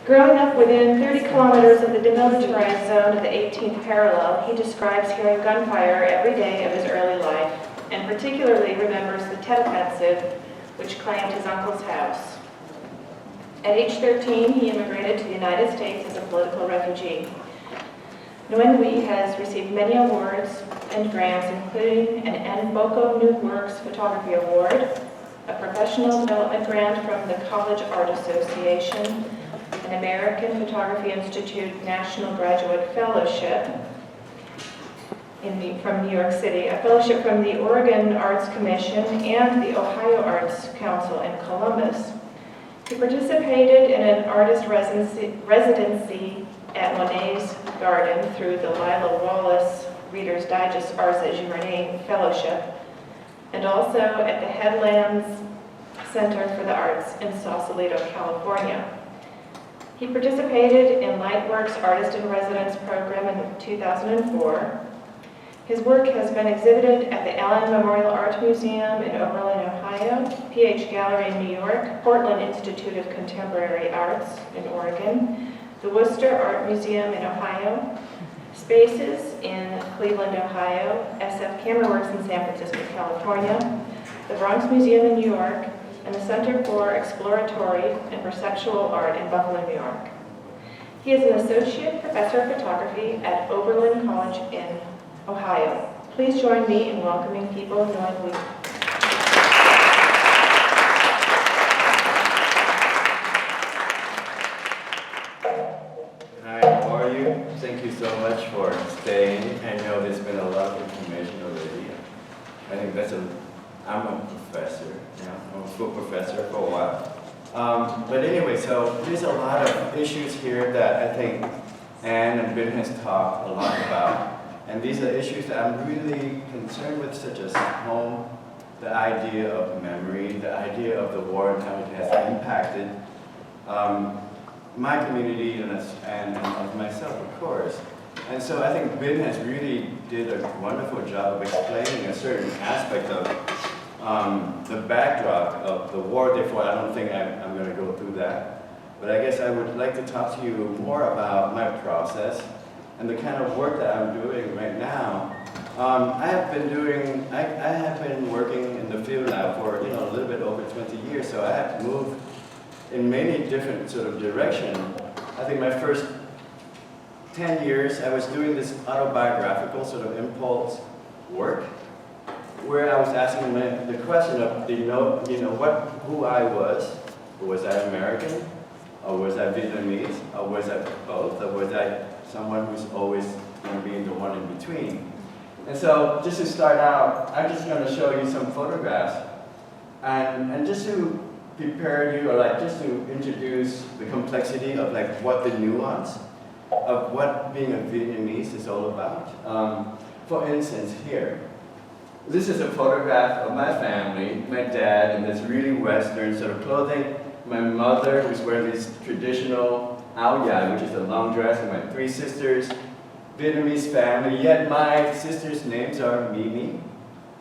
Growing up within 30 kilometers of the demilitarized zone of the 18th parallel, he describes hearing gunfire every day of his early life, and particularly remembers the Tet Offensive, which claimed his uncle's house. At age 13, he immigrated to the United States as a political refugee. Nguyen-duy has received many awards and grants, including an Nboko New Works Photography Award, a professional development grant from the College Art Association, an American Photography Institute National Graduate Fellowship from New York City, a fellowship from the Oregon Arts Commission and the Ohio Arts Council in Columbus. He participated in an artist residency at Monet's Garden through the Lila Wallace Reader's Digest Arts et Journée Fellowship, and also at the Headlands Center for the Arts in Sausalito, California. He participated in Lightworks Artist in Residence program in 2004. His work has been exhibited at the Allen Memorial Art Museum in Oberlin, Ohio, PH Gallery in New York, Portland Institute of Contemporary Arts in Oregon, the Worcester Art Museum in Ohio, Spaces in Cleveland, Ohio, SF Cameraworks in San Francisco, California, the Bronx Museum in New York, and the Center for Exploratory and Perceptual Art in Buffalo, New York. He is an associate professor of photography at Berlind College in Ohio. Please join me in welcoming Pipo Nguyen-duy. Hi, how are you? Thank you so much for staying. I know there's been a lot of information already. I think I'm a professor, I'm a full professor for a while. But anyway, so there's a lot of issues here that I think Anne and Ben has talked a lot about. And these are issues that I'm really concerned with, such as home, the idea of memory, the idea of the war and how it has impacted my community and of myself, of course. And so I think Ben has really did a wonderful job of explaining a certain aspect of the backdrop of the war. Therefore, I don't think I'm going to go through that. But I guess I would like to talk to you more about my process and the kind of work that I'm doing right now. I have been working in the field now for a little bit over 20 years, so I have moved in many different sort of directions. I think my first 10 years I was doing this autobiographical sort of impulse work, where I was asking the question of who I was. Was I American, or was I Vietnamese, or was I both, or was I someone who's always going to be the one in between? And so, just to start out, I'm just going to show you some photographs, and just to prepare you, or just to introduce the complexity of what the nuance of what being a Vietnamese is all about. For instance, here, this is a photograph of my family, my dad in this really Western sort of clothing, my mother who's wearing this traditional áo dài, which is a long dress, and my three sisters, Vietnamese family, yet my sisters' names are Mimi,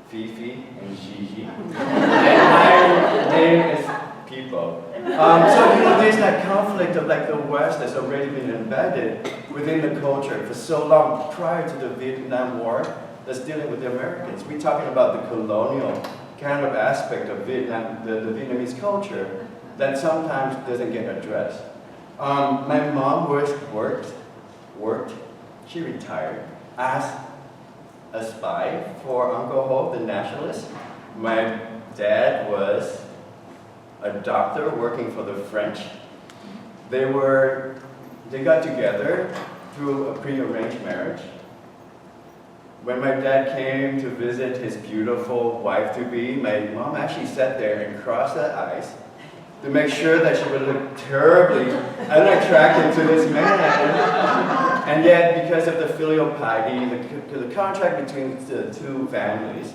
Fifi, and Gigi. And my name is Pipo. So there's that conflict of the West that's already been embedded within the culture for so long prior to the Vietnam War that's dealing with the Americans. We're talking about the colonial kind of aspect of Vietnam, the Vietnamese culture that sometimes doesn't get addressed. My mom worked, she retired as a spy for Uncle Ho, the nationalist. My dad was a doctor working for the French. They got together through a pre-arranged marriage. When my dad came to visit his beautiful wife-to-be, my mom actually sat there and crossed her eyes to make sure that she would look terribly unattractive to this man. And yet, because of the filial piety, the contract between the two families,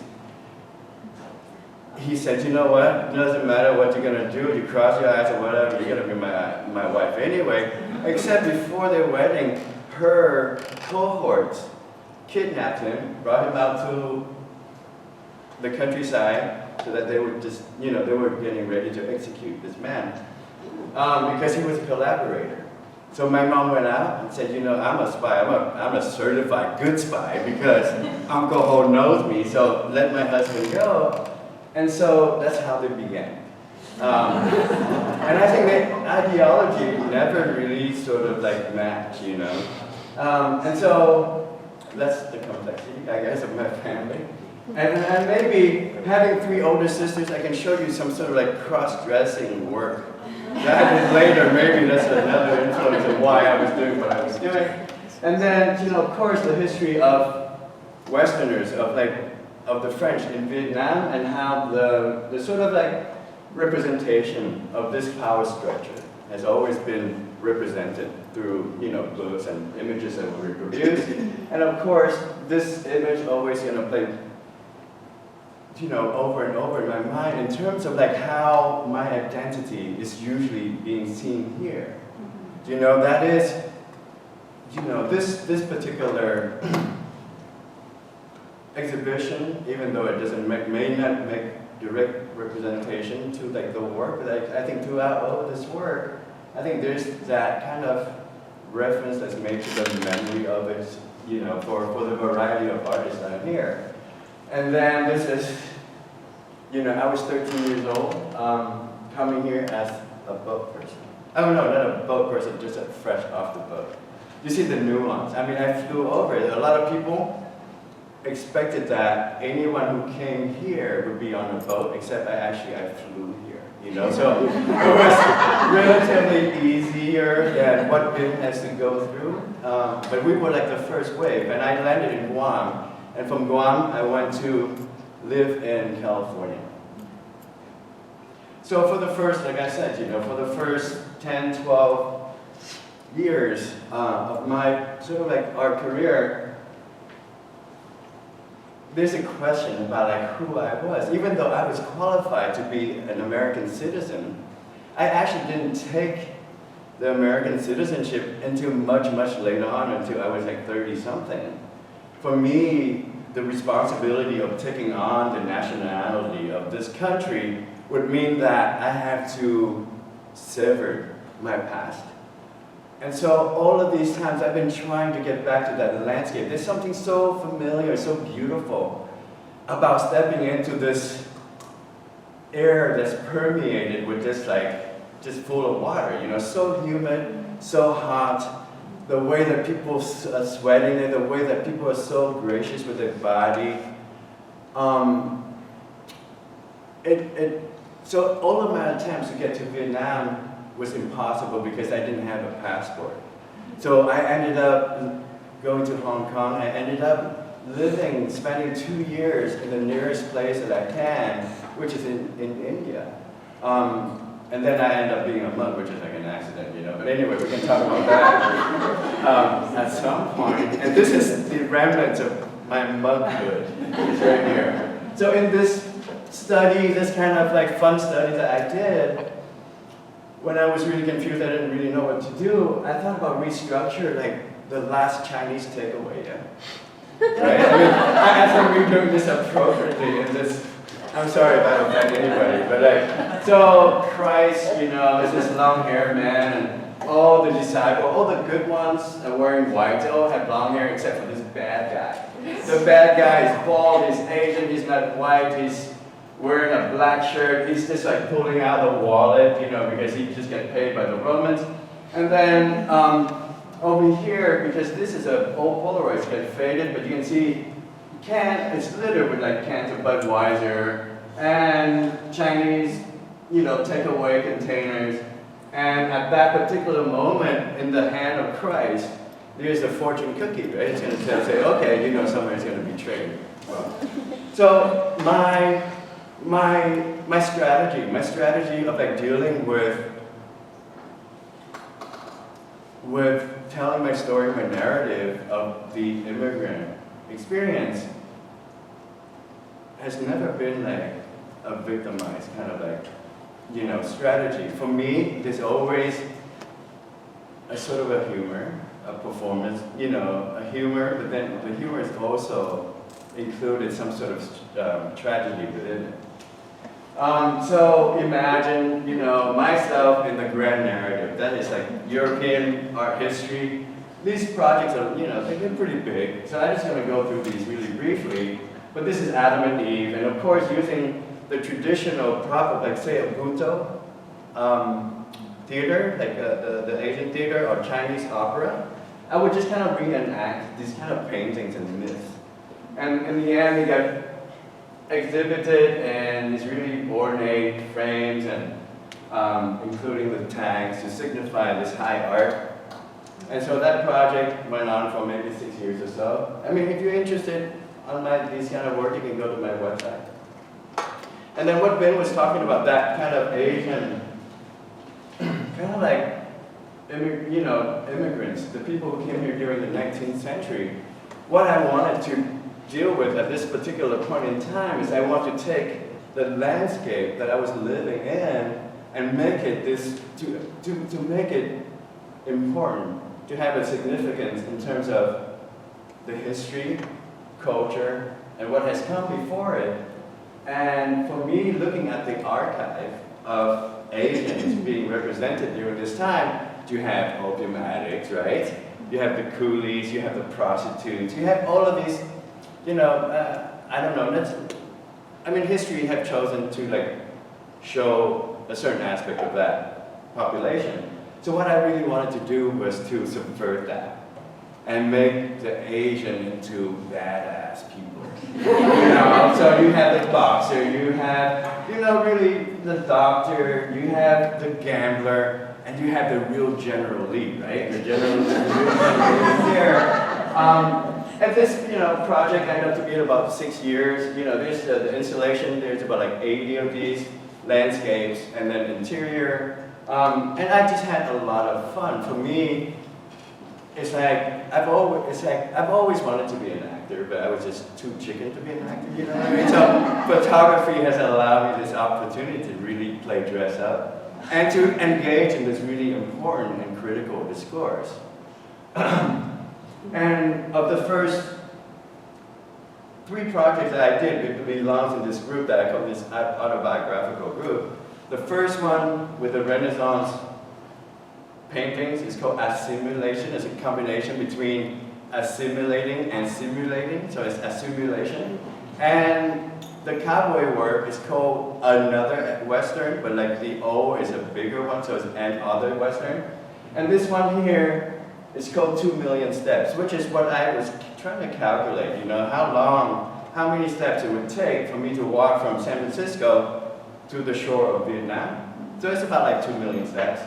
he said, you know what, it doesn't matter what you're going to do, you cross your eyes or whatever, you're going to be my wife anyway. Except before their wedding, her cohorts kidnapped him, brought him out to the countryside so that they would just, they were getting ready to execute this man because he was a collaborator. So my mom went out and said, you know, I'm a spy, I'm a certified good spy because Uncle Ho knows me, so let my husband go. And so that's how they began. And I think the ideology never really sort of like matched, you know. And so that's the complexity, I guess, of my family. And maybe having 3 older sisters, I can show you some sort of like cross-dressing work that I did later. Maybe that's another influence of why I was doing what I was doing. And then, you know, of course, the history of Westerners, of the French in Vietnam, and how the sort of like representation of this power structure has always been represented through, you know, books and images that were reproduced. And of course, this image always, you know, played, you know, over and over in my mind in terms of like how my identity is usually being seen here. You know, that is, you know, this particular exhibition, even though it doesn't may not make direct representation to like the work, but I think throughout all of this work, I think there's that kind of reference that's made to the memory of it, you know, for the variety of artists that are here. And then this is, you know, I was 13 years old, coming here as a boat person. Oh no, not a boat person, just a fresh off the boat. You see the nuance. I mean, I flew over it. A lot of people expected that anyone who came here would be on a boat, except I flew here, you know, so it was relatively easier than what Vin has to go through, but we were like the first wave, and I landed in Guam, and from Guam I went to live in California. So for the first, like I said, you know, for the first 10, 12 years of my sort of like art career, there's a question about like who I was. Even though I was qualified to be an American citizen, I actually didn't take the American citizenship until much, much later on, until I was like 30-something. For me, the responsibility of taking on the nationality of this country would mean that I have to sever my past. And so all of these times I've been trying to get back to that landscape. There's something so familiar, so beautiful about stepping into this air that's permeated with this just full of water, you know, so humid, so hot, the way that people are sweating and the way that people are so gracious with their body. So all of my attempts to get to Vietnam was impossible because I didn't have a passport. So I ended up going to Hong Kong. I ended up spending 2 years in the nearest place that I can, which is in India. And then I ended up being a monk, which is like an accident, you know. But anyway, we can talk about that at some point. And this is the remnants of my monkhood. It's right here. So in this study, this kind of like fun study that I did, when I was really confused, I didn't really know what to do, I thought about restructure like the last Chinese takeaway, yeah? Right? I mean, I think we're doing this appropriately in this, I'm sorry if I offend anybody, but like, so Christ, you know, is this long-haired man, and all the disciples, all the good ones are wearing white, they all have long hair except for this bad guy. The bad guy is bald, he's Asian, he's not white, he's wearing a black shirt, he's just like pulling out the wallet, you know, because he just gets paid by the Romans. And then over here, because this is an old Polaroid, it's getting faded, but you can see it's littered with like cans of Budweiser and Chinese, you know, takeaway containers. And at that particular moment in the hand of Christ, there's a fortune cookie, right? It's going to say, okay, you know, somebody's going to betray you. Well, so my strategy of like dealing with telling my story, my narrative of the immigrant experience has never been like a victimized kind of like, you know, strategy. For me, there's always a sort of a humor, a performance, you know, a humor, but then the humor is also included some sort of tragedy within it. So imagine, myself in the grand narrative. That is like European art history. These projects are, they're pretty big. So I'm just going to go through these really briefly. But this is Adam and Eve, and of course using the traditional prop, like say a Buto theater, like the Asian theater or Chinese opera. I would just kind of reenact these kind of paintings and myths. And in the end, they got exhibited in these really ornate frames, and including the tags to signify this high art. And so that project went on for maybe 6 years or so. I mean, if you're interested on these kind of work, you can go to my website. And then what Ben was talking about, that kind of Asian, kind of like, immigrants, the people who came here during the 19th century. What I wanted to deal with at this particular point in time is I want to take the landscape that I was living in and make it to make it important, to have a significance in terms of the history, culture, and what has come before it. And for me, looking at the archive of Asians being represented during this time, you have opium addicts, right? You have the coolies, you have the prostitutes, you have all of these, I don't know, history have chosen to show a certain aspect of that population. So what I really wanted to do was to subvert that and make the Asian into badass people. So you have the boxer, you have, really the doctor, you have the gambler, and you have the real General Lee, right? The real General Lee here. And this, project ended up to be about 6 years. There's the installation. There's about 80 of these landscapes, and then interior. And I just had a lot of fun. For me, it's like I've always wanted to be an actor, but I was just too chicken to be an actor. You know what I mean? So photography has allowed me this opportunity to really play dress up and to engage in this really important and critical discourse. And of the first 3 projects that I did, it belongs in this group that I call this autobiographical group. The first one with the Renaissance paintings is called assimilation. It's a combination between assimilating and simulating, so it's assimilation. And the cowboy work is called Another Western, but the O is a bigger one, so it's An Other Western. And this one here is called 2 Million Steps, which is what I was trying to calculate, how many steps it would take for me to walk from San Francisco to the shore of Vietnam. So it's about 2 million steps.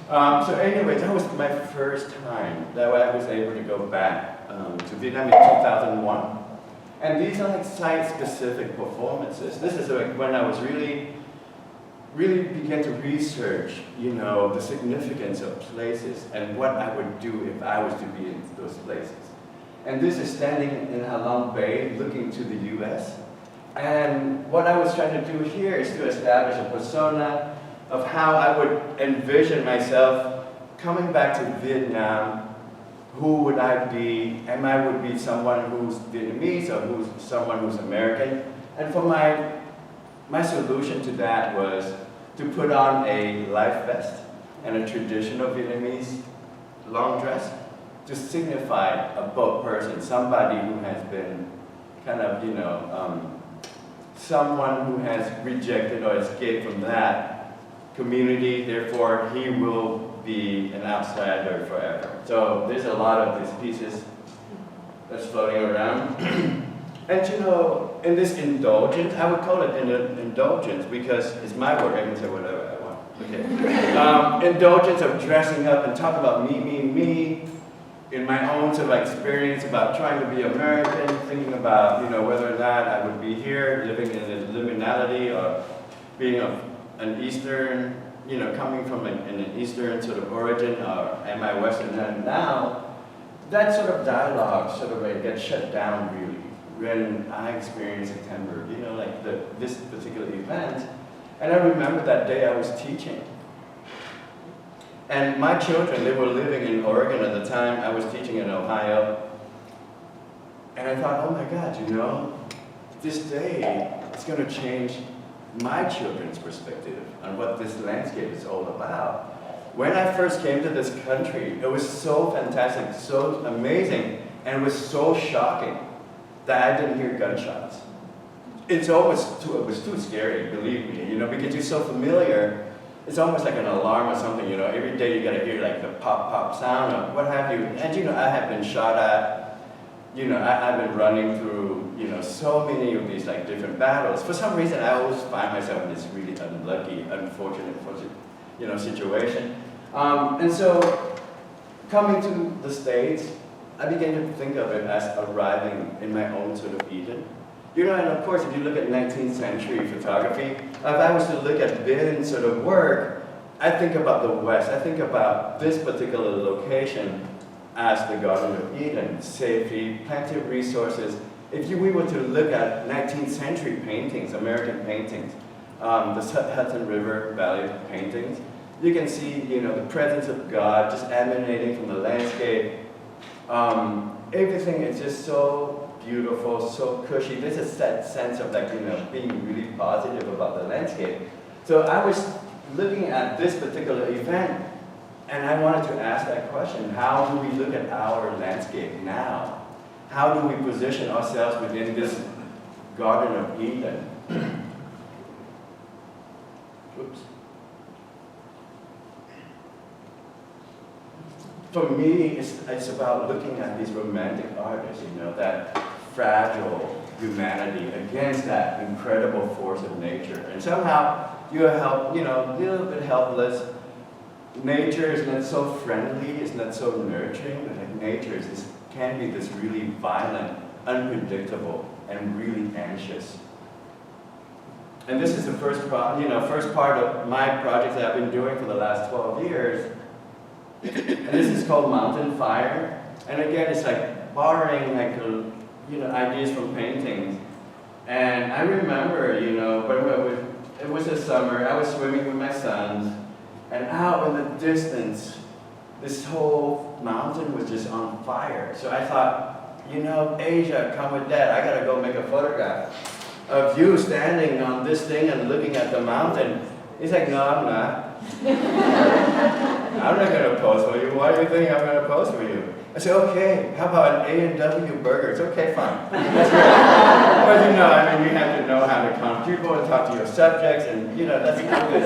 So anyway, that was my first time that I was able to go back to Vietnam in 2001. And these are site-specific performances. This is when I was really began to research, the significance of places and what I would do if I was to be in those places. And this is standing in Halong Bay, looking to the U.S. And what I was trying to do here is to establish a persona of how I would envision myself coming back to Vietnam. Who would I be? Am I would be someone who's Vietnamese or someone who's American? And for my solution to that was to put on a life vest and a traditional Vietnamese long dress to signify a boat person, somebody who has been kind of, someone who has rejected or escaped from that community, therefore he will be an outsider forever. So there's a lot of these pieces that's floating around. And in this indulgence, I would call it an indulgence because it's my work, I can say whatever I want. Okay. Indulgence of dressing up and talking about me, in my own sort of experience about trying to be American, thinking about, whether or not I would be here, living in a liminality or being an Eastern, coming from an Eastern sort of origin, or am I Western? And now, that sort of dialogue sort of gets shut down really when I experienced September, this particular event. And I remember that day I was teaching. And my children, they were living in Oregon at the time. I was teaching in Ohio. And I thought, oh my God, this day, it's going to change my children's perspective on what this landscape is all about. When I first came to this country, it was so fantastic, so amazing, and it was so shocking that I didn't hear gunshots. It was too scary, believe me, because you're so familiar. It's almost like an alarm or something, every day you gotta hear like the pop, pop sound or what have you. And I have been shot at, I've been running through, so many of these like different battles. For some reason, I always find myself in this really unlucky, unfortunate, situation. And so coming to the States, I began to think of it as arriving in my own sort of Eden. And of course, if you look at 19th century photography, if I was to look at Berlind's sort of work, I think about the West. I think about this particular location as the Garden of Eden, safety, plenty of resources. If we were to look at 19th century paintings, American paintings, the Hudson River Valley paintings, you can see, the presence of God just emanating from the landscape. Everything is just so beautiful, so cushy. There's a sense of like, being really positive about the landscape. So I was looking at this particular event, and I wanted to ask that question: how do we look at our landscape now? How do we position ourselves within this Garden of Eden? Oops. For me, it's about looking at these romantic artists, that fragile humanity against that incredible force of nature. And somehow you're a little bit helpless. Nature is not so friendly, it's not so nurturing, but like nature can be this really violent, unpredictable, and really anxious. And this is the first part of my project that I've been doing for the last 12 years. And this is called Mountain Fire. And again, it's like borrowing ideas from paintings. And I remember, it was a summer, I was swimming with my sons, and out in the distance, this whole mountain was just on fire. So I thought, Asia, come with Dad, I gotta go make a photograph of you standing on this thing and looking at the mountain. He's like, no, I'm not. I'm not going to pose for you. Why do you think I'm going to pose for you? I said, okay, how about an A&W burgers? Okay, fine. That's great. But you have to know how to come to people and talk to your subjects, and that's good.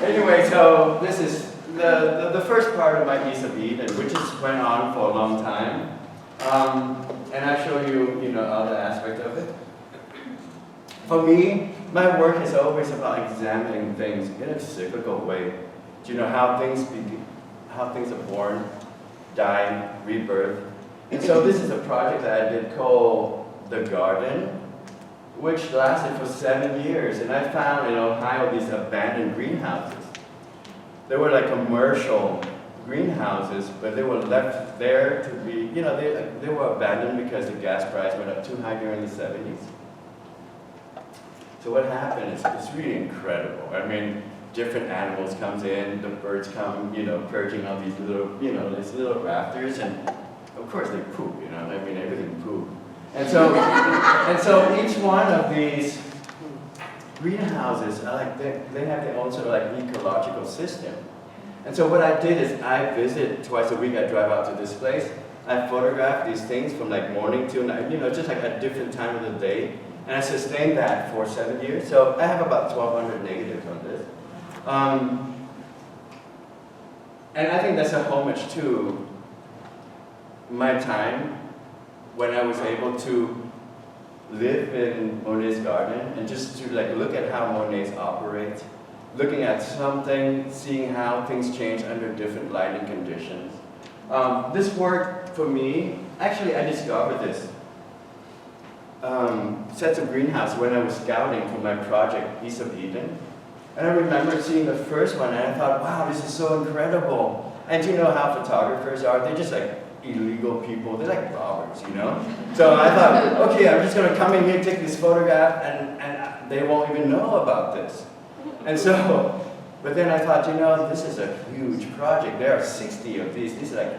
Anyway, so this is the first part of my piece of Eden, which just went on for a long time. And I show you, other aspects of it. For me, my work is always about examining things in a cyclical way. How things are born, die, rebirth. And so this is a project that I did called The Garden, which lasted for 7 years. And I found in Ohio these abandoned greenhouses. They were like commercial greenhouses, but they were left there to be, they were abandoned because the gas price went up too high during the 70s. So what happened is it's really incredible. Different animals comes in, the birds come, perching on these little rafters, and of course they poop, everything poop. And so each one of these greenhouses are they have their own sort of like ecological system. And so what I did is I visit twice a week. I drive out to this place. I photograph these things from like morning till night, just like at different time of the day. And I sustained that for 7 years. So I have about 1,200 negatives on this. And I think that's a homage to my time when I was able to live in Monet's garden and just to look at how Monet operates, looking at something, seeing how things change under different lighting conditions. This work for me, actually I discovered this sets of greenhouse when I was scouting for my project, Piece of Eden. And I remember seeing the first one and I thought, wow, this is so incredible. And you know how photographers are? They're just like illegal people. They're like robbers, So I thought, okay, I'm just going to come in here, take this photograph, and they won't even know about this. And so, but then I thought, this is a huge project. There are 60 of these. These are like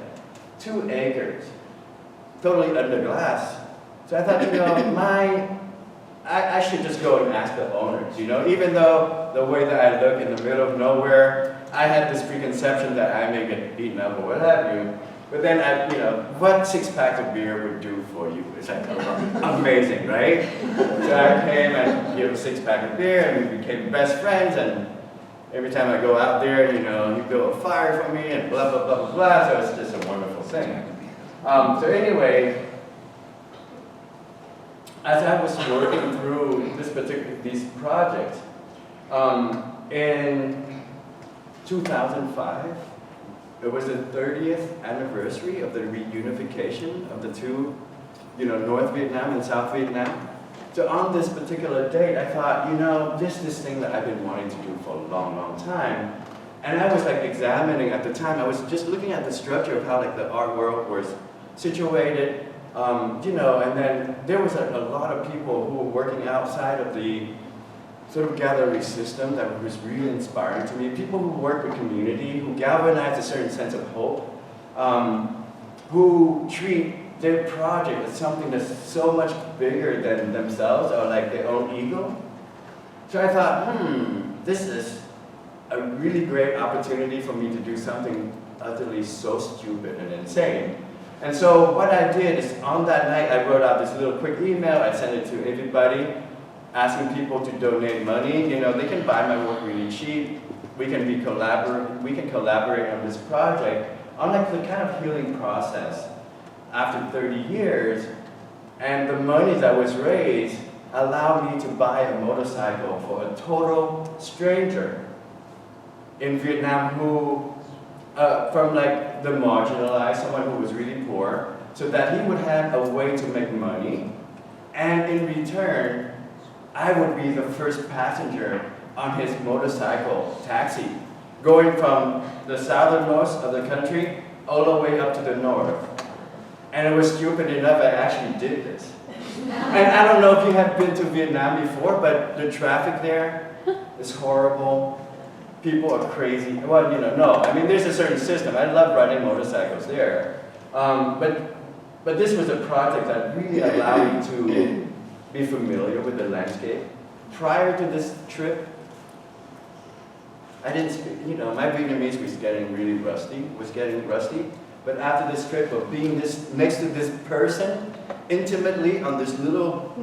2 acres, totally under glass. So I thought, I should just go and ask the owners, you know, even though the way that I look in the middle of nowhere, I had this preconception that I may get beaten up or what have you. But then, you know, what 6-pack of beer would do for you is like amazing, right? So I came and gave him a 6-pack of beer, and we became best friends. And every time I go out there, you know, he built a fire for me, and blah blah blah blah blah. So it's just a wonderful thing. So anyway, as I was working through these projects, in 2005. It was the 30th anniversary of the reunification of the two, you know, North Vietnam and South Vietnam. So on this particular date, I thought, you know, this thing that I've been wanting to do for a long, long time. And I was like examining at the time, I was just looking at the structure of how like the art world was situated, you know, and then there was a lot of people who were working outside of the sort of gallery system that was really inspiring to me. People who work with community, who galvanize a certain sense of hope, who treat their project as something that's so much bigger than themselves or like their own ego. So I thought, this is a really great opportunity for me to do something utterly so stupid and insane. And so what I did is on that night, I wrote out this little quick email, I sent it to everybody, asking people to donate money. You know, they can buy my work really cheap. We can collaborate on this project on like the kind of healing process after 30 years. And the money that was raised allowed me to buy a motorcycle for a total stranger in Vietnam who, from like the marginalized, someone who was really poor, so that he would have a way to make money. And in return, I would be the first passenger on his motorcycle taxi, going from the southernmost of the country all the way up to the north. And it was stupid enough, I actually did this. And I don't know if you have been to Vietnam before, but the traffic there is horrible. People are crazy. Well, you know, no, I mean, there's a certain system. I love riding motorcycles there. But this was a project that really allowed me to be familiar with the landscape. Prior to this trip, I didn't speak, you know, my Vietnamese was getting rusty. But after this trip of being next to this person, intimately on this little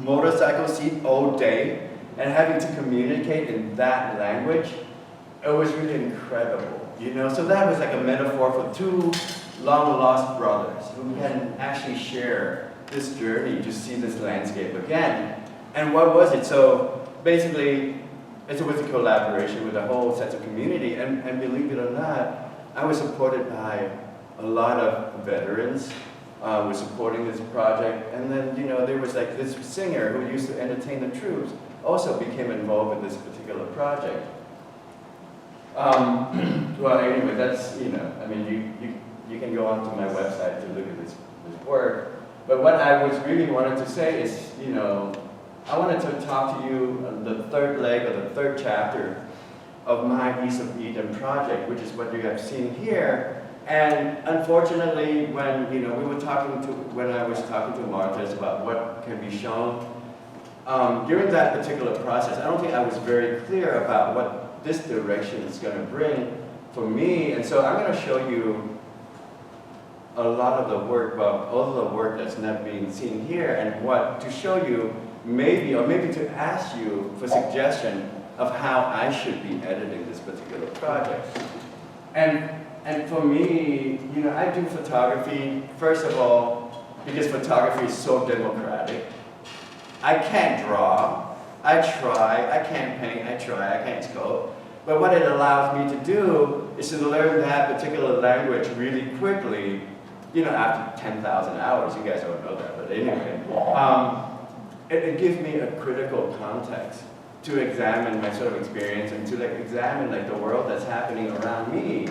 motorcycle seat all day, and having to communicate in that language, it was really incredible, you know? So that was like a metaphor for two long-lost brothers who can actually share this journey to see this landscape again. And what was it? So basically, it was a collaboration with a whole sense of community, and believe it or not, I was supported by a lot of veterans were supporting this project. And then, you know, there was like this singer who used to entertain the troops, also became involved with this particular project. Well, anyway, that's, you know, I mean, you can go onto my website to look at this work. But what I was really wanted to say is, you know, I wanted to talk to you on the third leg or the third chapter of my East of Eden project, which is what you have seen here. And unfortunately, when, you know, when I was talking to Martha about what can be shown, during that particular process, I don't think I was very clear about what this direction is going to bring for me. And so I'm going to show you a lot of the work, well, all of the work that's not being seen here, and what to show you maybe, or maybe to ask you for suggestion of how I should be editing this particular project. And for me, you know, I do photography, first of all, because photography is so democratic. I can't draw, I try, I can't paint, I try, I can't sculpt. But what it allows me to do is to learn that particular language really quickly, you know, after 10,000 hours. You guys don't know that, but anyway. It gives me a critical context to examine my sort of experience and to like examine like the world that's happening around me.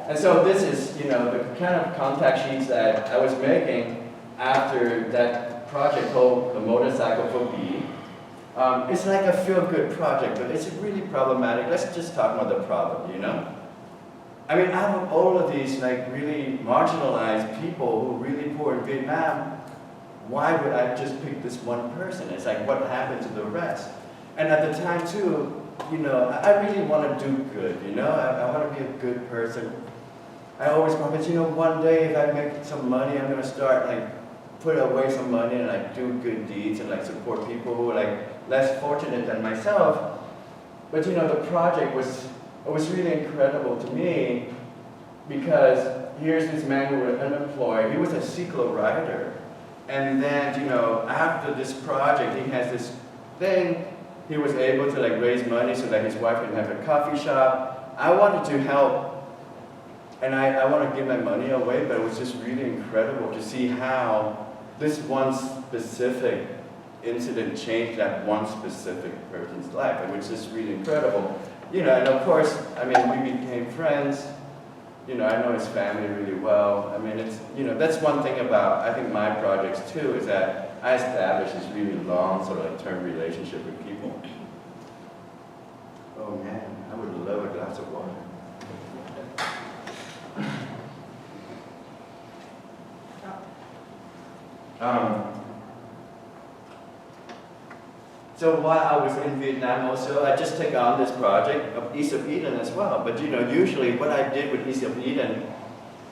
And so this is, you know, the kind of contact sheets that I was making after that project called The Motorcycle for B. It's like a feel-good project, but it's really problematic. Let's just talk about the problem, you know? I mean, out of all of these like really marginalized people who are really poor in Vietnam, why would I just pick this one person? It's like, what happened to the rest? And at the time too, you know, I really want to do good, you know? I want to be a good person. I always promise, you know, one day if I make some money, I'm going to start like, put away some money and like do good deeds and like support people who are like less fortunate than myself. But you know, the project was really incredible to me because here's this man who was unemployed. He was a cyclo-rider. And then, you know, after this project, he has this thing. He was able to like raise money so that his wife can have a coffee shop. I wanted to help. And I want to give my money away, but it was just really incredible to see how this one specific incident changed that one specific person's life, and which is really incredible. You know, and of course, I mean, we became friends. You know, I know his family really well. I mean, it's, you know, that's one thing about, I think, my projects too, is that I establish this really long sort of like term relationship with people. Oh man, I would love a glass of water. So while I was in Vietnam also, I just took on this project of East of Eden as well. But you know, usually what I did with East of Eden,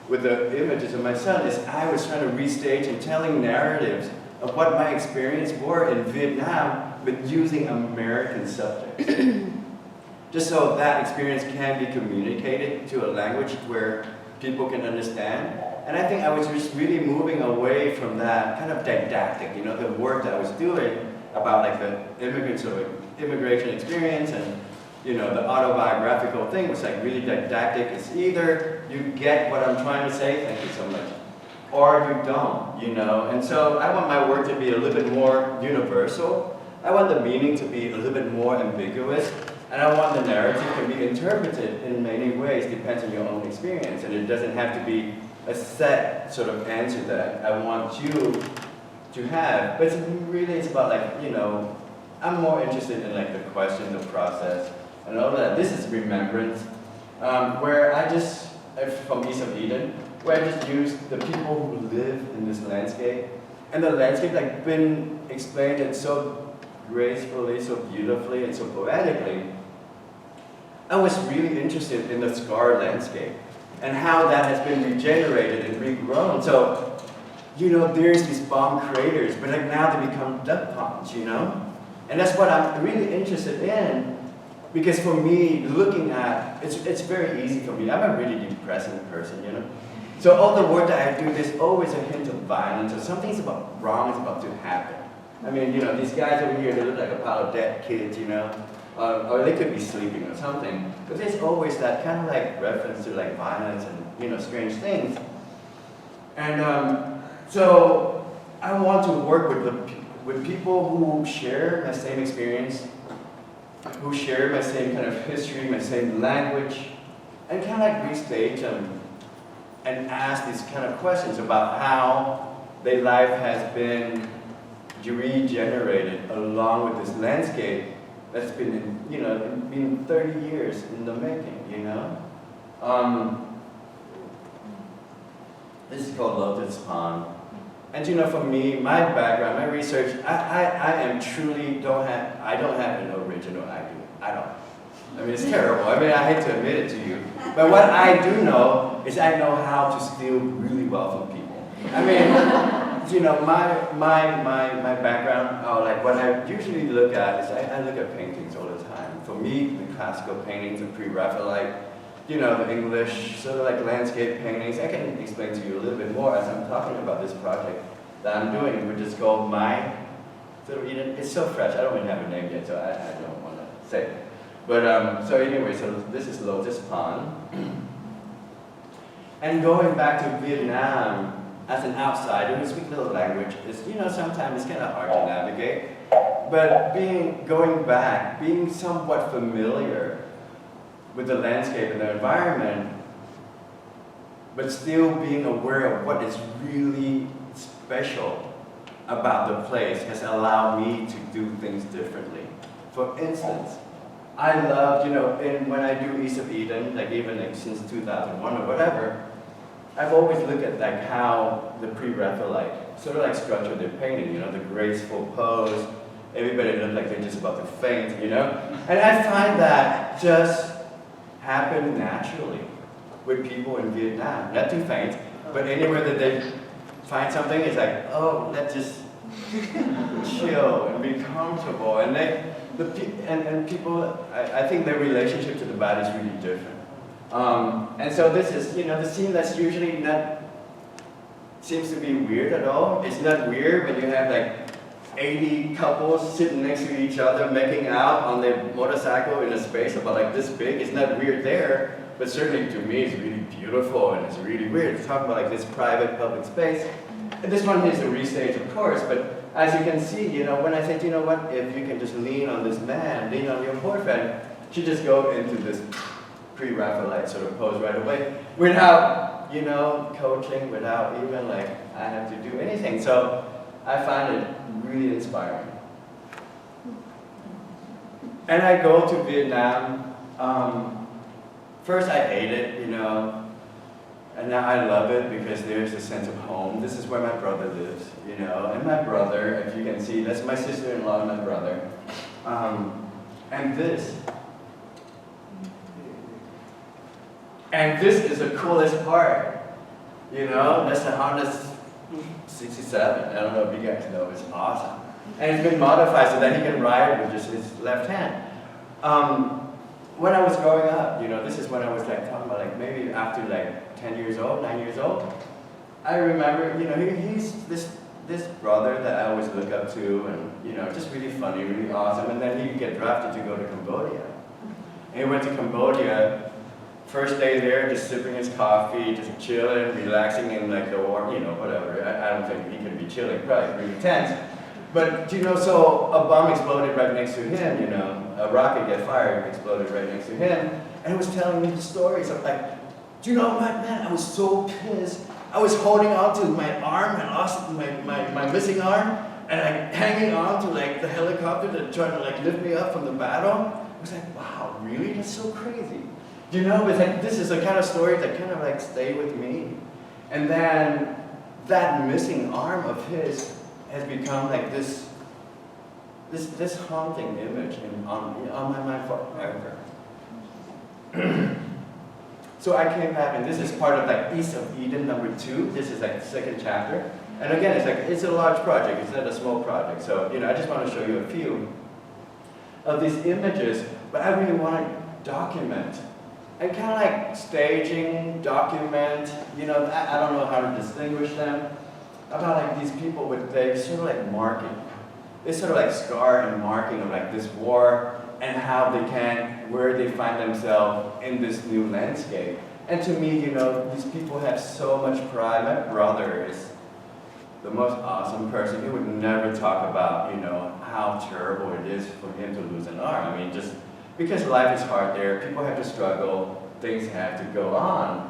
with the images of my son, is I was trying to restage and telling narratives of what my experience were in Vietnam, but using American subjects. Just so that experience can be communicated to a language where people can understand. And I think I was just really moving away from that kind of didactic, you know, the work that I was doing about like the immigration experience and, you know, the autobiographical thing was like really didactic. It's either you get what I'm trying to say, thank you so much, or you don't, you know. And so I want my work to be a little bit more universal. I want the meaning to be a little bit more ambiguous. And I want the narrative to be interpreted in many ways, depends on your own experience. And it doesn't have to be a set sort of answer that I want you to have. But it's about like, you know, I'm more interested in like the question, the process, and all that. This is remembrance, where from East of Eden, where I just use the people who live in this landscape. And the landscape like been explained and so gracefully, so beautifully, and so poetically. I was really interested in the scar landscape and how that has been regenerated and regrown. So, you know, there's these bomb craters, but like now they become duck ponds, you know? And that's what I'm really interested in, because for me, looking at, it's very easy for me. I'm a really depressing person, you know? So all the work that I do, there's always a hint of violence, or something's wrong is about to happen. I mean, you know, these guys over here, they look like a pile of dead kids, you know? Or they could be sleeping or something. But there's always that kind of like reference to like violence and, you know, strange things. And so I want to work with people who share my same experience, who share my same kind of history, my same language, and kind of like restage them and ask these kind of questions about how their life has been regenerated along with this landscape that's been, you know, been 30 years in the making, you know? This is called Lotus Pond. And you know, for me, my background, my research, I don't have an original idea. I don't. I mean, it's terrible. I mean, I hate to admit it to you. But what I do know is I know how to steal really well from people. I mean, you know, my background, like what I usually look at is I look at paintings all the time. For me, the classical paintings, the pre-Raphaelite, you know, the English sort of like landscape paintings. I can explain to you a little bit more as I'm talking about this project that I'm doing, which is called Maier. It's so fresh, I don't even have a name yet, so I don't want to say it. But so anyway, so this is Lotus Pond. And going back to Vietnam, as an outsider who speaks little language, is, you know, sometimes it's kind of hard to navigate. But going back, being somewhat familiar with the landscape and the environment, but still being aware of what is really special about the place has allowed me to do things differently. For instance, I loved, you know, when I do East of Eden, like even like since 2001 or whatever, I've always looked at like how the pre-Raphaelite sort of like structured their painting, you know, the graceful pose, everybody looked like they're just about to faint, you know? And I find that just happened naturally with people in Vietnam, not to faint, but anywhere that they find something, it's like, oh, let's just chill and be comfortable. And people, I think their relationship to the body is really different. And so this is, you know, the scene that's usually not, seems to be weird at all. It's not weird when you have like 80 couples sitting next to each other making out on their motorcycle in a space about like this big. It's not weird there, but certainly to me it's really beautiful and it's really weird. It's talking about like this private public space. And this one is a restage, of course, but as you can see, you know, when I said, you know what, if you can just lean on this man, lean on your boyfriend, she just go into this pre-Raphaelite sort of pose right away without, you know, coaching, without even like, I have to do anything. So I find it really inspiring. And I go to Vietnam. First I hate it, you know, and now I love it because there's a sense of home. This is where my brother lives, you know, and my brother, if you can see, that's my sister-in-law and my brother. And this is the coolest part, you know, that's the Honda 67. I don't know if you guys know, it's awesome. And it's been modified so that he can ride with just his left hand. When I was growing up, you know, this is when I was like talking about like maybe after like 10 years old, 9 years old, I remember, you know, he's this brother that I always look up to and, you know, just really funny, really awesome. And then he'd get drafted to go to Cambodia. And he went to Cambodia, first day there, just sipping his coffee, just chilling, relaxing in like the warm, you know, whatever. I don't think he could be chilling, probably really tense. But, you know, so a bomb exploded right next to him, you know, a rocket got fired, exploded right next to him, and he was telling me the stories. I'm like, do you know what, man, I was so pissed. I was holding on to my arm, I lost my missing arm, and I'm hanging on to like the helicopter that tried to like lift me up from the battle. I was like, wow, really? That's so crazy. You know, it's like, this is a kind of story that kind of like stayed with me. And then that missing arm of his has become like this haunting image on my mind forever. So I came back, and this is part of like East of Eden #2. This is like the second chapter. And again, it's a large project, it's not a small project. So, you know, I just want to show you a few of these images, but I really want to document. And kind of like staging, document, you know, I don't know how to distinguish them. About like these people with, they sort of like marking. They sort of like scar and marking of like this war and how they where they find themselves in this new landscape. And to me, you know, these people have so much pride. My brother is the most awesome person. He would never talk about, you know, how terrible it is for him to lose an arm. I mean, just because life is hard there, people have to struggle, things have to go on.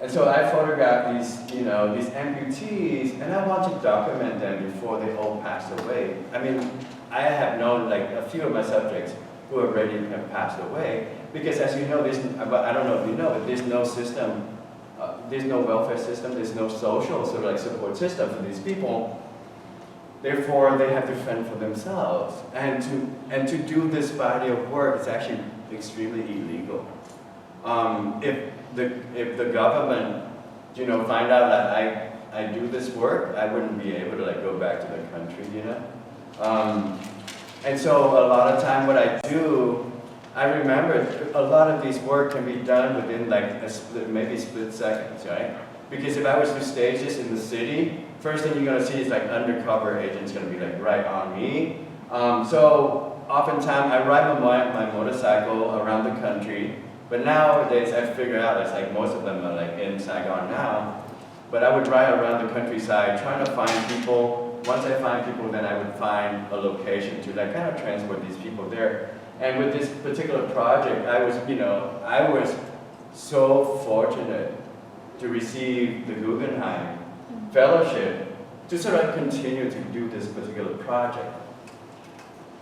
And so I photographed these, you know, these amputees, and I want to document them before they all passed away. I mean, I have known like a few of my subjects who already have passed away, because as you know, I don't know if you know, but there's no system, there's no welfare system, there's no social sort of like support system for these people. Therefore, they have to fend for themselves. And to do this body of work is actually extremely illegal. If the government, you know, find out that I do this work, I wouldn't be able to like go back to the country, you know. And so a lot of time what I do, I remember a lot of these work can be done within like maybe split seconds, right? Because if I was to stage this in the city, first thing you're gonna see is like undercover agents gonna be like right on me. So oftentimes I ride my motorcycle around the country. But nowadays, I figured out it's like most of them are like in Saigon now. But I would ride around the countryside trying to find people. Once I find people, then I would find a location to like kind of transport these people there. And with this particular project, I was so fortunate to receive the Guggenheim Fellowship to sort of continue to do this particular project.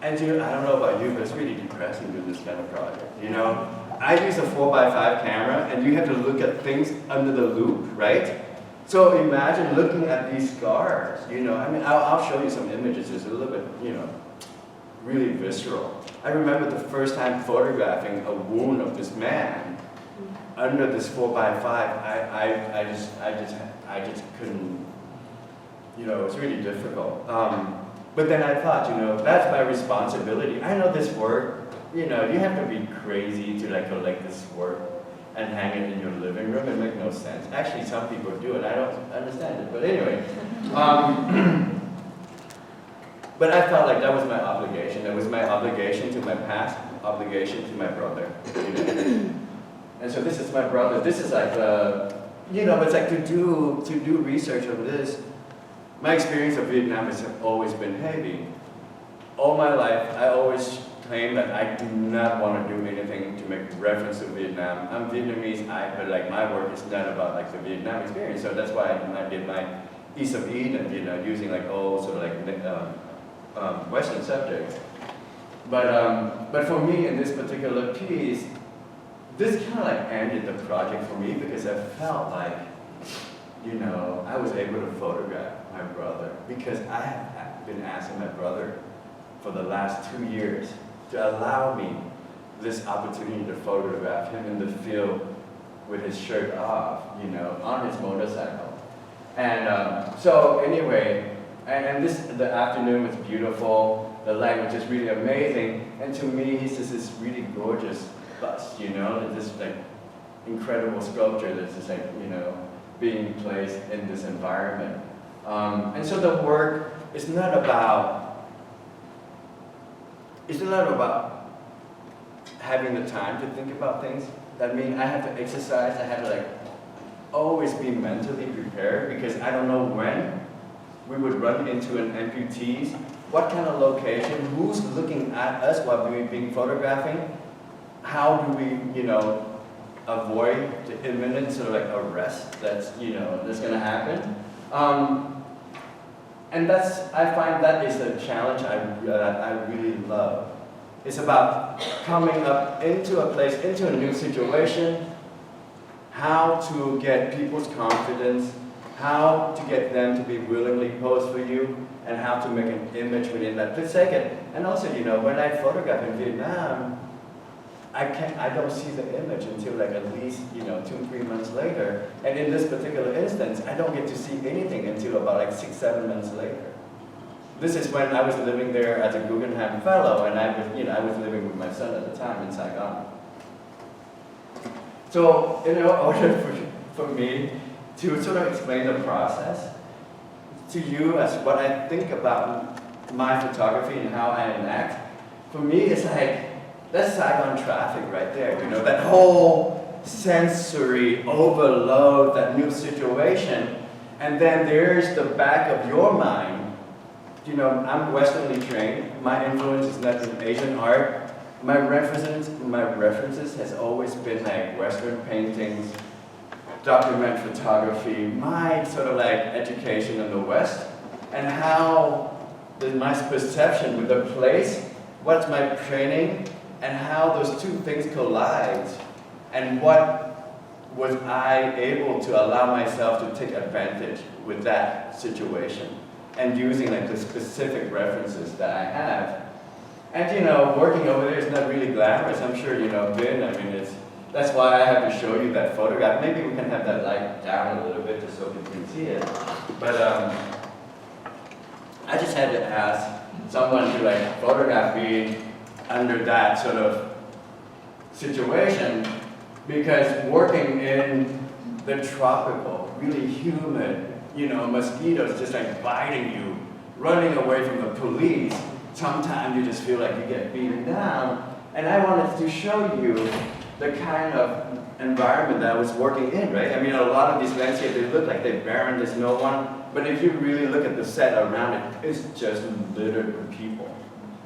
And I don't know about you, but it's really depressing doing this kind of project, you know? I use a 4x5 camera, and you have to look at things under the loop, right? So imagine looking at these scars, I mean, I'll show you some images. It's a little bit, really visceral. I remember the first time photographing a wound of this man under this 4x5. I just couldn't, it's really difficult. But then I thought, that's my responsibility. I know this work, you have to be crazy to like collect this work and hang it in your living room. It makes no sense. Actually, some people do, and I don't understand it. But anyway, but I felt like that was my obligation. That was my obligation to my past, obligation to my brother. And so this is my brother. This is like, it's like to do research on this. My experience of Vietnam has always been heavy. All my life, I always claim that I do not want to do anything to make reference to Vietnam. I'm Vietnamese, but like my work is not about like the Vietnam experience. So that's why I did my East of Eden, using like all sort of like Western subjects. But for me in this particular piece, this kind of like ended the project for me because I felt like, I was able to photograph my brother because I have been asking my brother for the last 2 years to allow me this opportunity to photograph him in the field with his shirt off, on his motorcycle. And so anyway, and the afternoon was beautiful, the light was just really amazing, and to me, he's just this really gorgeous bust, this like incredible sculpture that's just like, being placed in this environment. And so the work is not about having the time to think about things. That means I have to exercise, I have to like always be mentally prepared because I don't know when we would run into an amputees, what kind of location, who's looking at us while we're being photographing, how do we, avoid the imminent sort of like arrest that's, that's gonna happen. And I find that is a challenge that I really love. It's about coming up into a place, into a new situation, how to get people's confidence, how to get them to be willingly pose for you, and how to make an image within that split second. And also, when I photograph in Vietnam, I don't see the image until like at least 2-3 months later. And in this particular instance, I don't get to see anything until about like 6-7 months later. This is when I was living there as a Guggenheim Fellow, and I was living with my son at the time in Saigon. So in order for me to sort of explain the process to you as what I think about my photography and how I enact, for me it's like, that's Saigon traffic right there, that whole sensory overload, that new situation. And then there's the back of your mind. I'm Westernly trained. My influence is not in Asian art. My references has always been like Western paintings, document photography, my sort of like education in the West, and how my perception with the place, what's my training, and how those two things collide, and what was I able to allow myself to take advantage with that situation, and using like the specific references that I have. And working over there is not really glamorous. I'm sure Vin, that's why I have to show you that photograph. Maybe we can have that light down a little bit just so people can see it. But I just had to ask someone to like photograph me under that sort of situation, because working in the tropical, really humid, mosquitoes just like biting you, running away from the police, sometimes you just feel like you get beaten down. And I wanted to show you the kind of environment that I was working in, right? A lot of these landscapes, they look like they're barren, there's no one, but if you really look at the set around it, it's just littered with people.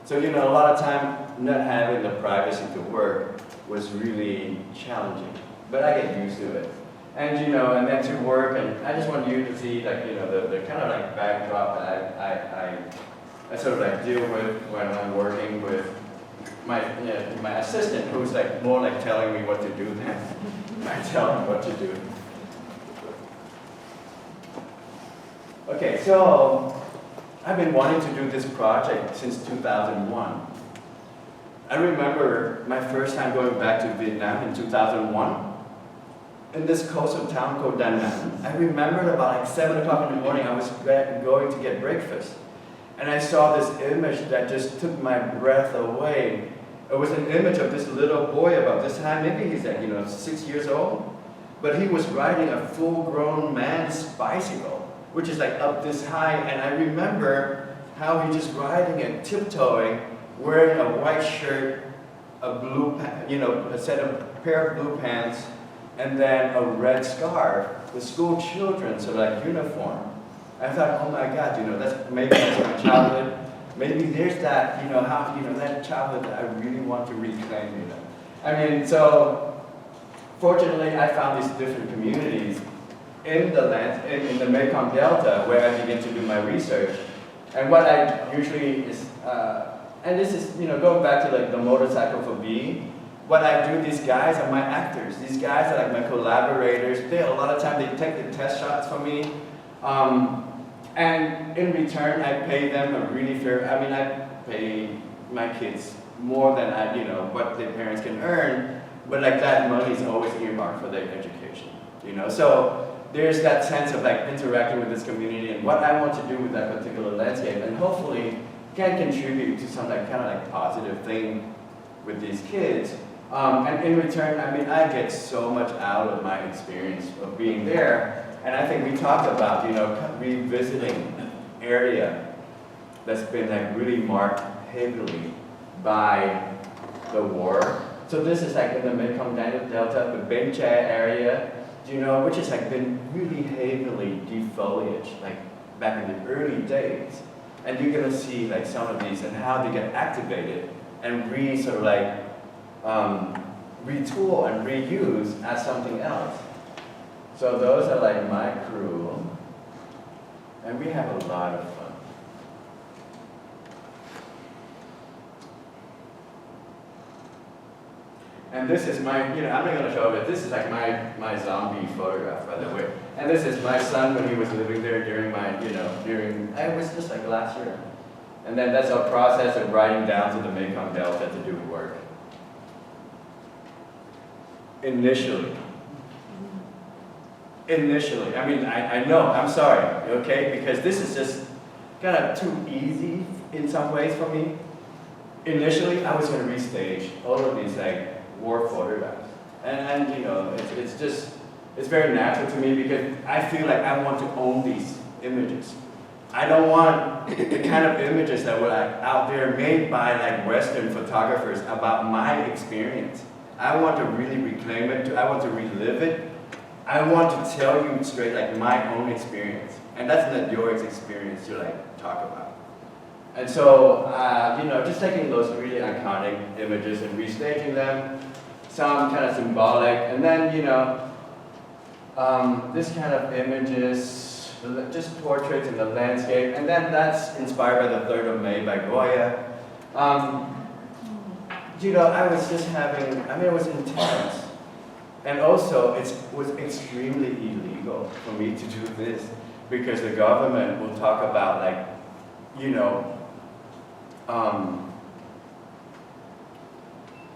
So, a lot of time not having the privacy to work was really challenging, but I get used to it. And, and then to work, and I just want you to see, like, the kind of like backdrop that I sort of like deal with when I'm working with my assistant, who's like more like telling me what to do than I tell him what to do. Okay, so I've been wanting to do this project since 2001. I remember my first time going back to Vietnam in 2001 in this coastal town called Da Nang. I remembered about like 7 o'clock in the morning, I was going to get breakfast. And I saw this image that just took my breath away. It was an image of this little boy about this high, maybe he's like, 6 years old. But he was riding a full-grown man's bicycle, which is like up this high. And I remember how he just riding it, tiptoeing, wearing a white shirt, a blue, a pair of blue pants, and then a red scarf with school children, so like uniform. I thought, oh my God, that's my childhood. Maybe there's that, that childhood that I really want to reclaim, I mean, so fortunately, I found these different communities in the Mekong Delta where I began to do my research. And what I usually is, and this is, going back to like the motorcycle for B, what I do, these guys are my actors. These guys are like my collaborators. A lot of times they take the test shots for me. And in return, I pay them a really fair, I pay my kids more than what their parents can earn, but like that money is always earmarked for their education, So there's that sense of like interacting with this community and what I want to do with that particular landscape, and hopefully can contribute to some like kind of like positive thing with these kids. And in return, I get so much out of my experience of being there. And I think we talked about, revisiting area that's been like really marked heavily by the war. So this is like in the Mekong Delta, the Bến Tre area, which has like been really heavily defoliaged, like back in the early days. And you're gonna see like some of these and how they get activated and retool and reuse as something else. So those are like my crew, and we have a lot of fun. And this is my, I'm not going to show it, this is like my zombie photograph, by the way. And this is my son when he was living there during it was just like last year. And then that's our process of riding down to the Mekong Delta to do work. Initially, I know, I'm sorry, okay? Because this is just kind of too easy in some ways for me. Initially, I was going to restage all of these like war photographs. And it's very natural to me because I feel like I want to own these images. I don't want the kind of images that were like out there made by like Western photographers about my experience. I want to really reclaim it, I want to relive it. I want to tell you straight like my own experience. And that's not your experience to like talk about. And so, just taking those really iconic images and restaging them, some kind of symbolic, and then, this kind of images, just portraits in the landscape, and then that's inspired by the 3rd of May by Goya. I was just having, it was intense. And also, it was extremely illegal for me to do this because the government will talk about like,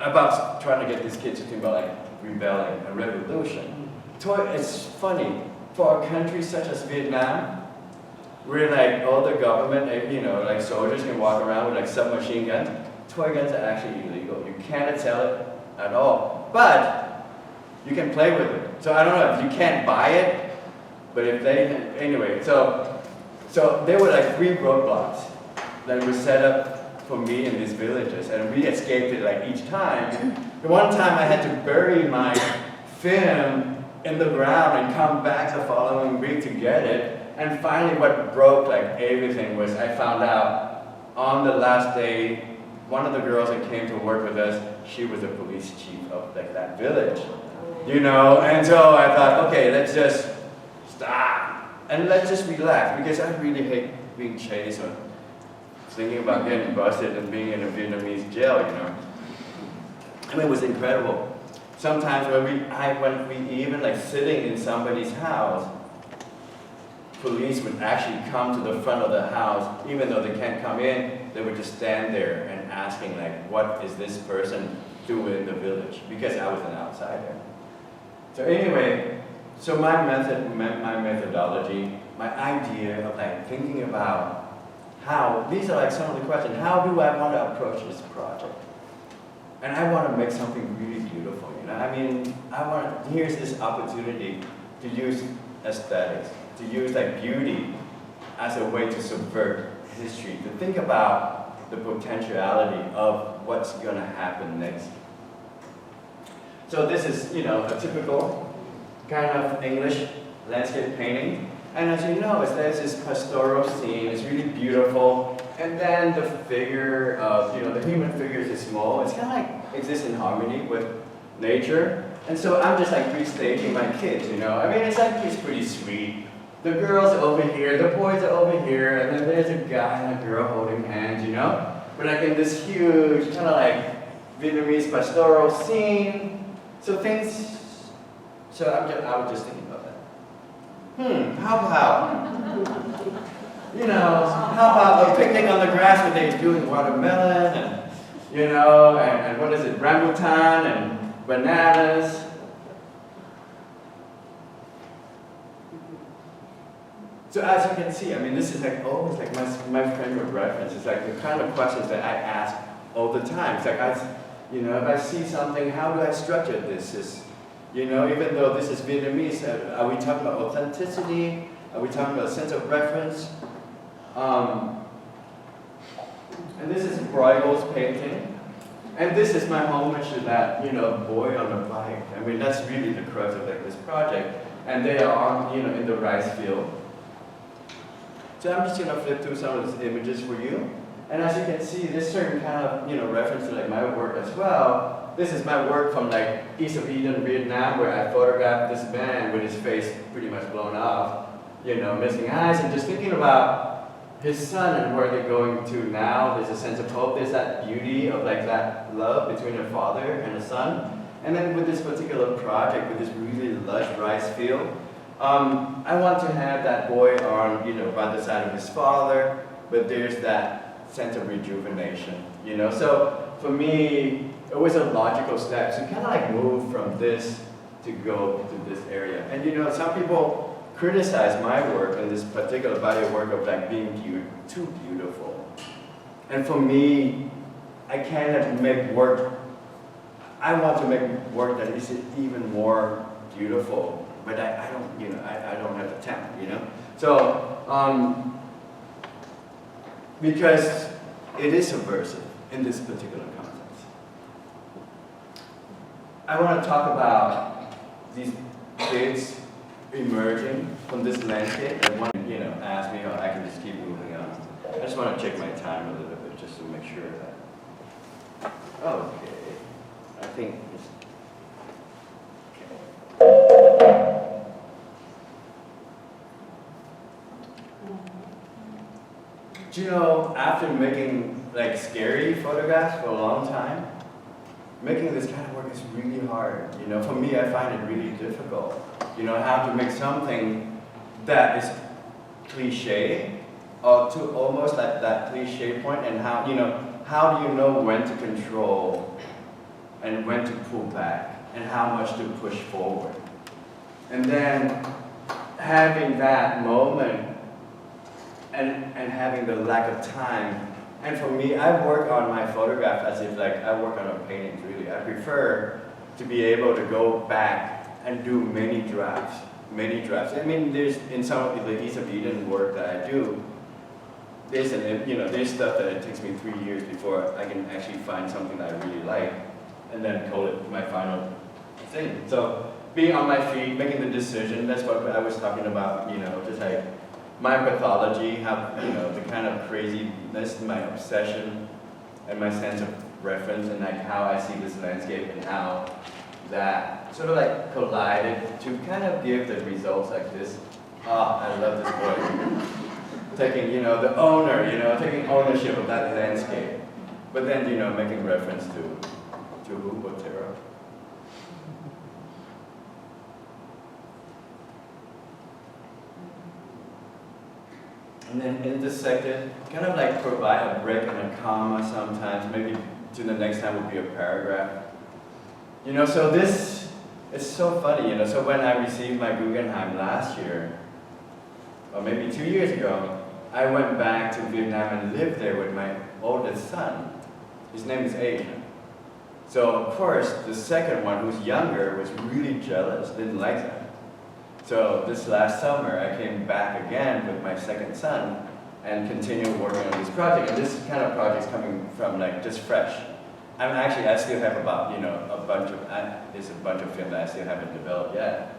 about trying to get these kids to think about like rebelling, a revolution. It's funny, for a country such as Vietnam, where like all the government, like soldiers can walk around with like submachine guns, toy guns are actually illegal. You cannot sell it at all. But you can play with it. So I don't know if you can't buy it, but if anyway, so there were like 3 roadblocks that were set up for me in these villages, and we escaped it like each time. The one time I had to bury my film in the ground and come back the following week to get it. And finally what broke like everything was I found out on the last day, one of the girls that came to work with us, she was a police chief of like that village. And so I thought, okay, let's just stop and let's just relax because I really hate being chased or thinking about getting busted and being in a Vietnamese jail, you know. I mean, it was incredible. Sometimes when we even like sitting in somebody's house, police would actually come to the front of the house, even though they can't come in, they would just stand there and asking like, what is this person doing in the village? Because I was an outsider. So anyway, so my methodology, my idea of like thinking about how, these are like some of the questions, how do I want to approach this project? And I want to make something really beautiful, you know? I mean, here's this opportunity to use aesthetics, to use like beauty as a way to subvert history, to think about the potentiality of what's going to happen next. So this is, you know, a typical kind of English landscape painting. And as you know, there's this pastoral scene, it's really beautiful. And then the figure of, you know, the human figure is small. It's kind of like exists in harmony with nature. And so I'm just like restaging my kids, you know. I mean, it's pretty sweet. The girls are over here, the boys are over here, and then there's a guy and a girl holding hands, you know. But like in this huge kind of like Vietnamese pastoral scene. So I was just thinking about that. How about, you know, how about a picnic on the grass where they're doing watermelon and, you know, and what is it, rambutan and bananas. So as you can see, I mean, this is like always like my frame of reference. It's like the kind of questions that I ask all the time. It's like, you know, if I see something, how do I structure this? You know, even though this is Vietnamese, are we talking about authenticity? Are we talking about a sense of reference? And this is Bruegel's painting. And this is my homage to that, you know, boy on the bike. I mean, that's really the crux of like this project. And they are, you know, in the rice field. So I'm just gonna flip through some of these images for you. And as you can see, there's certain kind of, you know, reference to like my work as well. This is my work from like East of Eden, Vietnam, where I photographed this man with his face pretty much blown off, you know, missing eyes, and just thinking about his son and where they're going to now. There's a sense of hope. There's that beauty of like that love between a father and a son. And then with this particular project, with this really lush rice field, I want to have that boy on, you know, by the side of his father, but there's that sense of rejuvenation, you know. So for me, it was a logical step to kind of like move from this to go to this area. And you know, some people criticize my work and this particular body of work of like being too beautiful. And for me, I cannot make work, I want to make work that is even more beautiful, but I don't, you know, I don't have the talent, you know. So, because it is subversive in this particular context. I want to talk about these kids emerging from this landscape and one, you know, ask me, I can just keep moving on. I just want to check my time a little bit just to make sure that, okay, I think it's, do you know, after making like scary photographs for a long time, making this kind of work is really hard. You know, for me, I find it really difficult. You know, how to make something that is cliche, or to almost like that cliche point, and how, you know, how do you know when to control and when to pull back, and how much to push forward. And then having that moment and having the lack of time. And for me, I work on my photograph as if like I work on a painting, really. I prefer to be able to go back and do many drafts. I mean, there's, in some of the East of Eden work that I do, there's stuff that it takes me 3 years before I can actually find something that I really like, and then call it my final thing. So being on my feet, making the decision, that's what I was talking about, you know, just like my pathology, how, you know, the kind of craziness, my obsession, and my sense of reference, and like how I see this landscape and how that sort of like collided to kind of give the results like this. Ah, I love this boy. taking, the owner, taking ownership of that landscape, but then, making reference to Botero. And then intersected, kind of like provide a break and a comma sometimes, maybe to the next time would be a paragraph. So this, it's so funny, so when I received my Guggenheim last year, or maybe 2 years ago, I went back to Vietnam and lived there with my oldest son. His name is Asian. So of course, the second one, who's younger, was really jealous, didn't like that. So this last summer, I came back again with my second son and continued working on this project. And this kind of project is coming from like just fresh. I still have about, there's a bunch of film that I still haven't developed yet.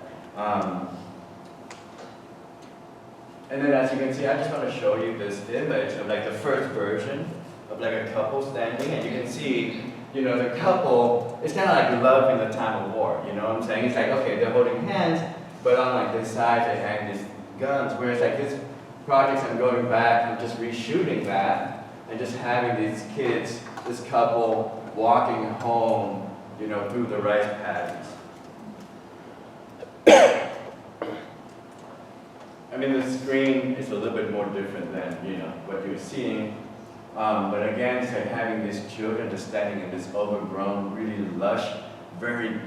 And then as you can see, I just want to show you this image of like the first version of like a couple standing. And you can see, the couple, it's kind of like love in the time of war, you know what I'm saying? It's like, okay, they're holding hands, but on like this side they hang these guns, whereas like this project I'm going back and just reshooting that and just having these kids, this couple walking home, through the rice paddies. I mean, the screen is a little bit more different than, what you're seeing. But again, it's like having these children just standing in this overgrown, really lush, very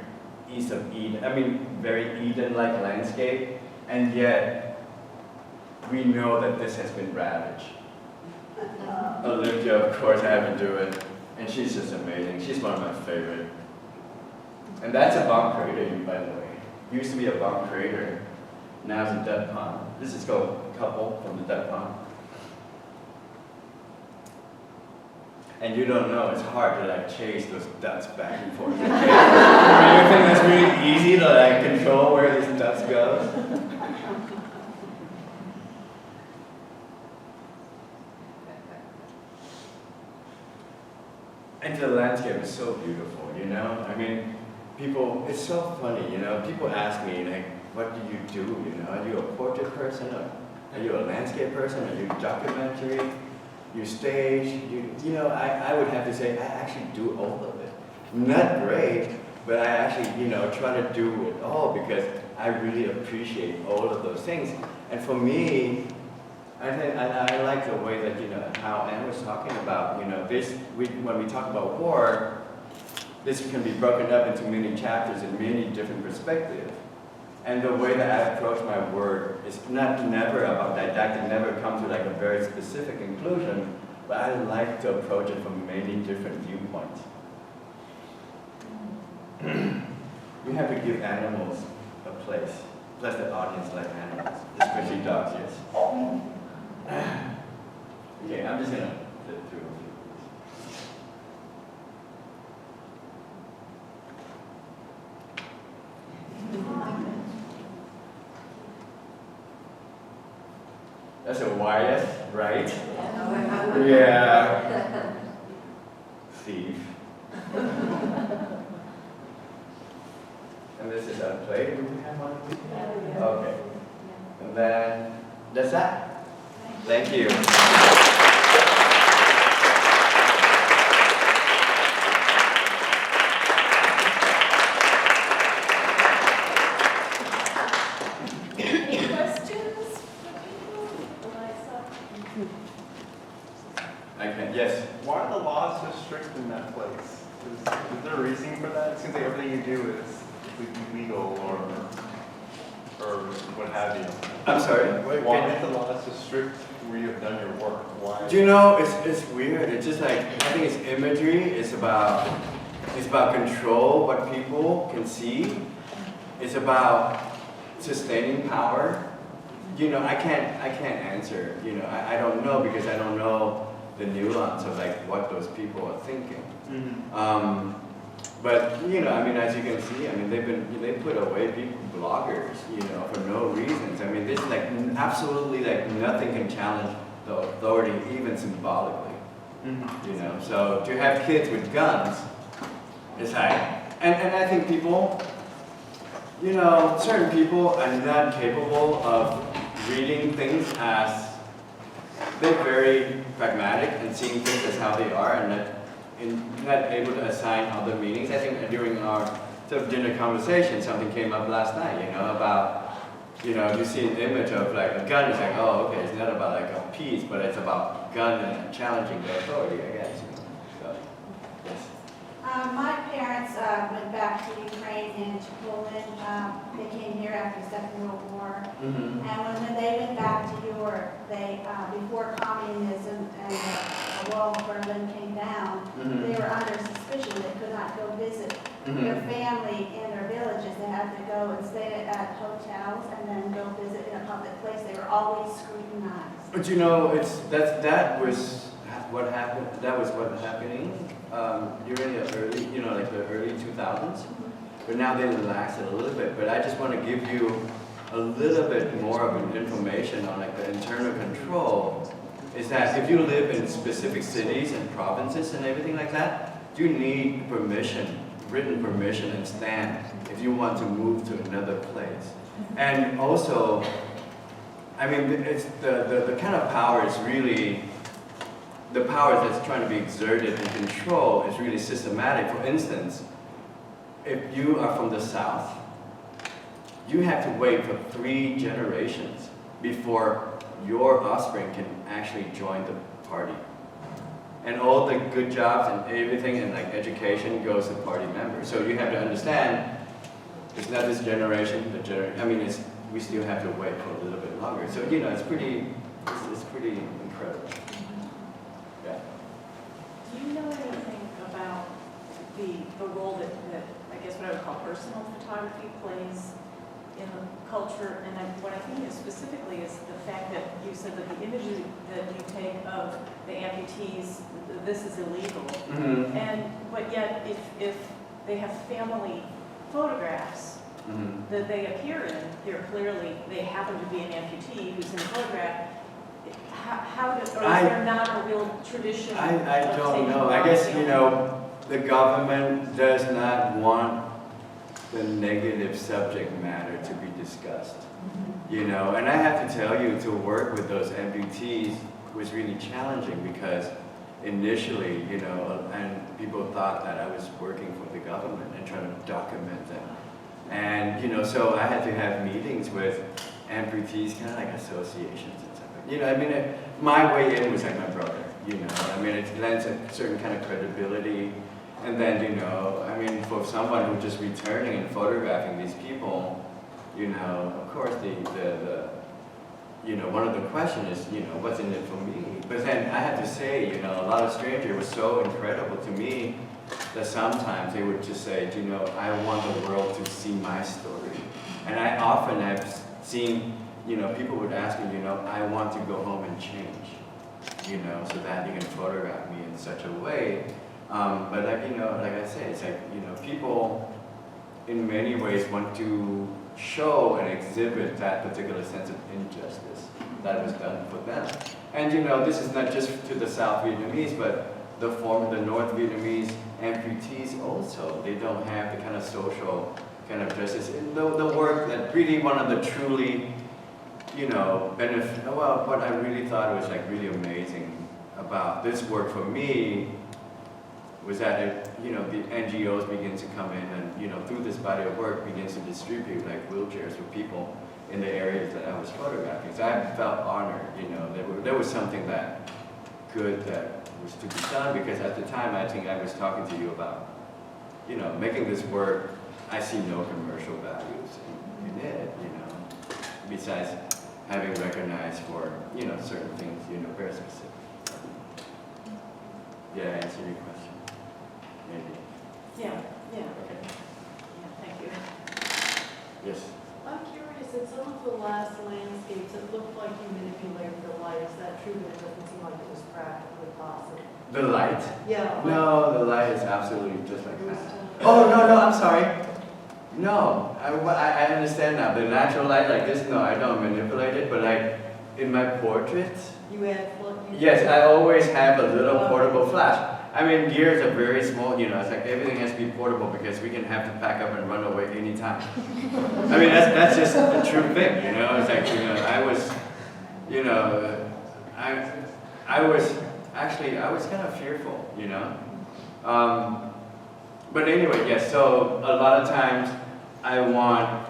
east of Eden, very Eden-like landscape, and yet we know that this has been ravaged. Olivia, of course, I have to do it, and she's just amazing. She's one of my favorite. And that's a bomb crater, by the way. It used to be a bomb crater. Now it's a duck pond. This is called Couple from the duck pond. And you don't know, it's hard to like chase those ducks back and forth. You think that's really easy to like control where these ducks go? And the landscape is so beautiful, people, it's so funny, people ask me like, what do you do, Are you a portrait person, or are you a landscape person, are you documentary? You stage, I would have to say I actually do all of it. Not great, but I actually, try to do it all because I really appreciate all of those things. And for me, I think I like the way that, how Anne was talking about, when we talk about war, this can be broken up into many chapters in many different perspectives. And the way that I approach my work is never about didactic, never come to like a very specific conclusion, but I like to approach it from many different viewpoints. We have to give animals a place, plus the audience like animals, especially dogs, yes. Okay, I'm just gonna flip through a few. That's a Wyeth, right? Yeah. Thief. And this is a plate. Do we have one? Okay. And then that's that. Thank you. Yes. Why are the laws so strict in that place? Is there a reason for that? It seems like everything you do is legal or what have you. I'm sorry? Why are the laws so strict where you have done your work? Why? Do it's weird. It's just like, I think it's imagery. It's about control, what people can see. It's about sustaining power. I can't answer. I don't know because I don't know the nuance of like what those people are thinking. Mm-hmm. But as you can see, they put away people, bloggers, for no reasons. This like absolutely like nothing can challenge the authority, even symbolically. Mm-hmm. So to have kids with guns, it's like, and I think people, certain people are not capable of reading things as they're very pragmatic and seeing things as how they are, and not able to assign other meanings. I think during our sort of dinner conversation, something came up last night, about, if you see an image of like a gun, it's like, oh, okay, it's not about like a peace, but it's about gun and challenging the authority, I guess. So, yes. My parents went back to Ukraine and to Poland. They came here after the Second World War. Mm-hmm. And when they went back to Europe, they, before communism and the wall of Berlin came down, Mm-hmm. they were under suspicion. They could not go visit Mm-hmm. their family in their villages. They had to go and stay at hotels and then go visit in a public place. They were always scrutinized. But that was what happened. That was what was happening during the early, like the early 2000s. But now they relaxed it a little bit. But I just want to give you a little bit more of an information on like the internal control. Is that if you live in specific cities and provinces and everything like that, you need permission, written permission and stamp if you want to move to another place. And also, I mean, it's the kind of power is really, the power that's trying to be exerted and control is really systematic. For instance, if you are from the South, you have to wait for 3 generations before your offspring can actually join the party. And all the good jobs and everything and like education goes to party members. So you have to understand, it's not this generation, we still have to wait for a little bit longer. So, it's pretty incredible. Yeah. Do you know anything about the role that I guess what I would call personal photography plays in the culture? And what I think is specifically is the fact that you said that the images that you take of the amputees, this is illegal. Mm-hmm. But yet, if they have family photographs Mm-hmm. that they appear in, they happen to be an amputee who's in the photograph. Is there not a real tradition? I of don't taking know. I guess, family? the government does not want the negative subject matter to be discussed. And I have to tell you, to work with those amputees was really challenging because initially, and people thought that I was working for the government and trying to document them. And, so I had to have meetings with amputees, kind of like associations and stuff. My way in was like my brother, it lends a certain kind of credibility. And then, for someone who's just returning and photographing these people, of course, one of the questions is, what's in it for me? But then I have to say, a lot of strangers were so incredible to me that sometimes they would just say, I want the world to see my story. And I often have seen, people would ask me, I want to go home and change, so that you can photograph me in such a way. But like I say, it's like, people in many ways want to show and exhibit that particular sense of injustice that was done for them. And this is not just to the South Vietnamese, but the North Vietnamese amputees also. They don't have the kind of social kind of justice. The work that really one of the truly, what I really thought was like really amazing about this work for me was that the NGOs begin to come in and through this body of work begins to distribute like wheelchairs for people in the areas that I was photographing. So I felt honored, there was something that good that was to be done, because at the time I think I was talking to you about, making this work. I see no commercial values in it, besides having recognized for certain things, very specific. Yeah, I answered your question. Maybe. Yeah. Okay. Yeah, thank you. Yes. I'm curious, in some of the last landscapes, it looked like you manipulated the light. Is that true? But it doesn't seem like it was practically possible. The light? Yeah. No, the light is absolutely just like It was that. totally- Oh, no, I'm sorry. No, I understand now. The natural light like this, no, I don't manipulate it, but like in my portraits, You had flood. yes, I always have a little portable flash. Gears are very small, it's like everything has to be portable because we can have to pack up and run away anytime. that's just a true thing, it's like, I was, I was kind of fearful, you know. But anyway, yes. So a lot of times I want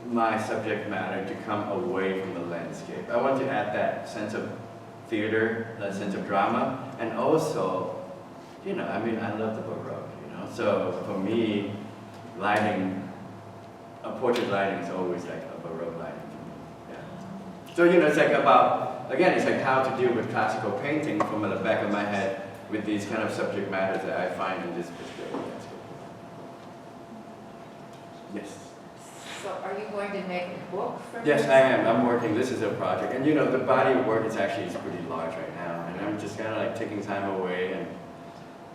my subject matter to come away from the landscape. I want to add that sense of theater, that sense of drama, and also, you know, I mean, I love the Baroque, you know. So for me, lighting, a portrait lighting is always like a Baroque lighting for me. Yeah. So you know, it's like about, again, it's like how to deal with classical painting from the back of my head with these kind of subject matters that I find in this particular landscape. Yes. So are you going to make a book from Yes, this? I am. I'm working. This is a project, and you know, the body of work is pretty large right now, and I'm just kind of like taking time away and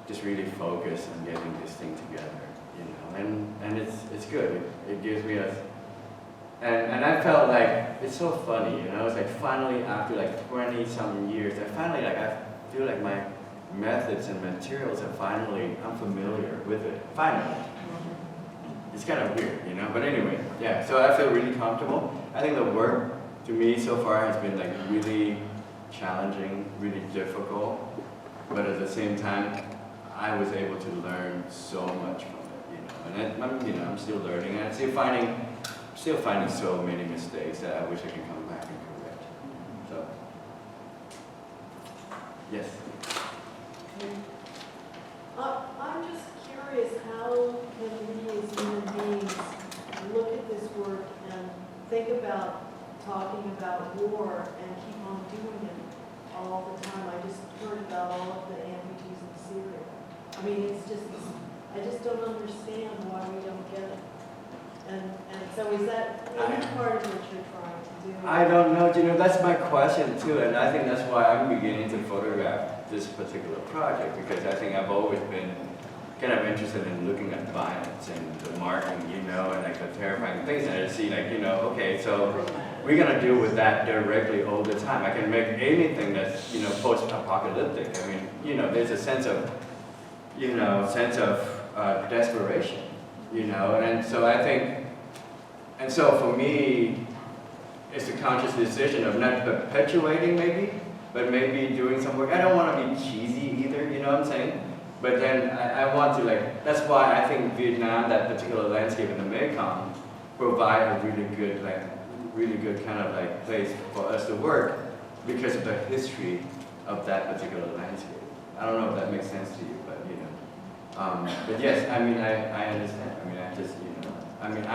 just really focus on getting this thing together, you know. And it's good. It gives me and I felt like it's so funny, you know. It's like finally after like 20-something years, I feel like my methods and materials are I'm familiar with it. Finally. It's kind of weird, you know, but anyway, yeah, so I feel really comfortable. I think the work, to me, so far has been like really challenging, really difficult, but at the same time, I was able to learn so much from it, you know, and I'm still learning, and I'm still finding so many mistakes that I wish I could come back and correct. So, yes. I'm just curious, how can we as human beings look at this work and think about talking about war and keep on doing it all the time? I just heard about all of the amputees in Syria. I mean, I just don't understand why we don't get it. And so is that any part of what you're trying to do? I don't know, you know, that's my question too, and I think that's why I'm beginning to photograph this particular project, because I think I've always been kind of interested in looking at violence and the marking, you know, and like the terrifying things, and I see like, you know, okay, so we're gonna deal with that directly all the time. I can make anything that's, you know, post-apocalyptic. I mean, you know, there's a sense of desperation, you know, and so I think, and so for me, it's a conscious decision of not perpetuating maybe, but maybe doing some work. I don't want to be cheesy either, you know what I'm saying? But then I want to like, that's why I think Vietnam, that particular landscape in the Mekong, provide a really good kind of like place for us to work because of the history of that particular landscape. I don't know if that makes sense to you, but you know. But yes, I mean, I understand. I mean,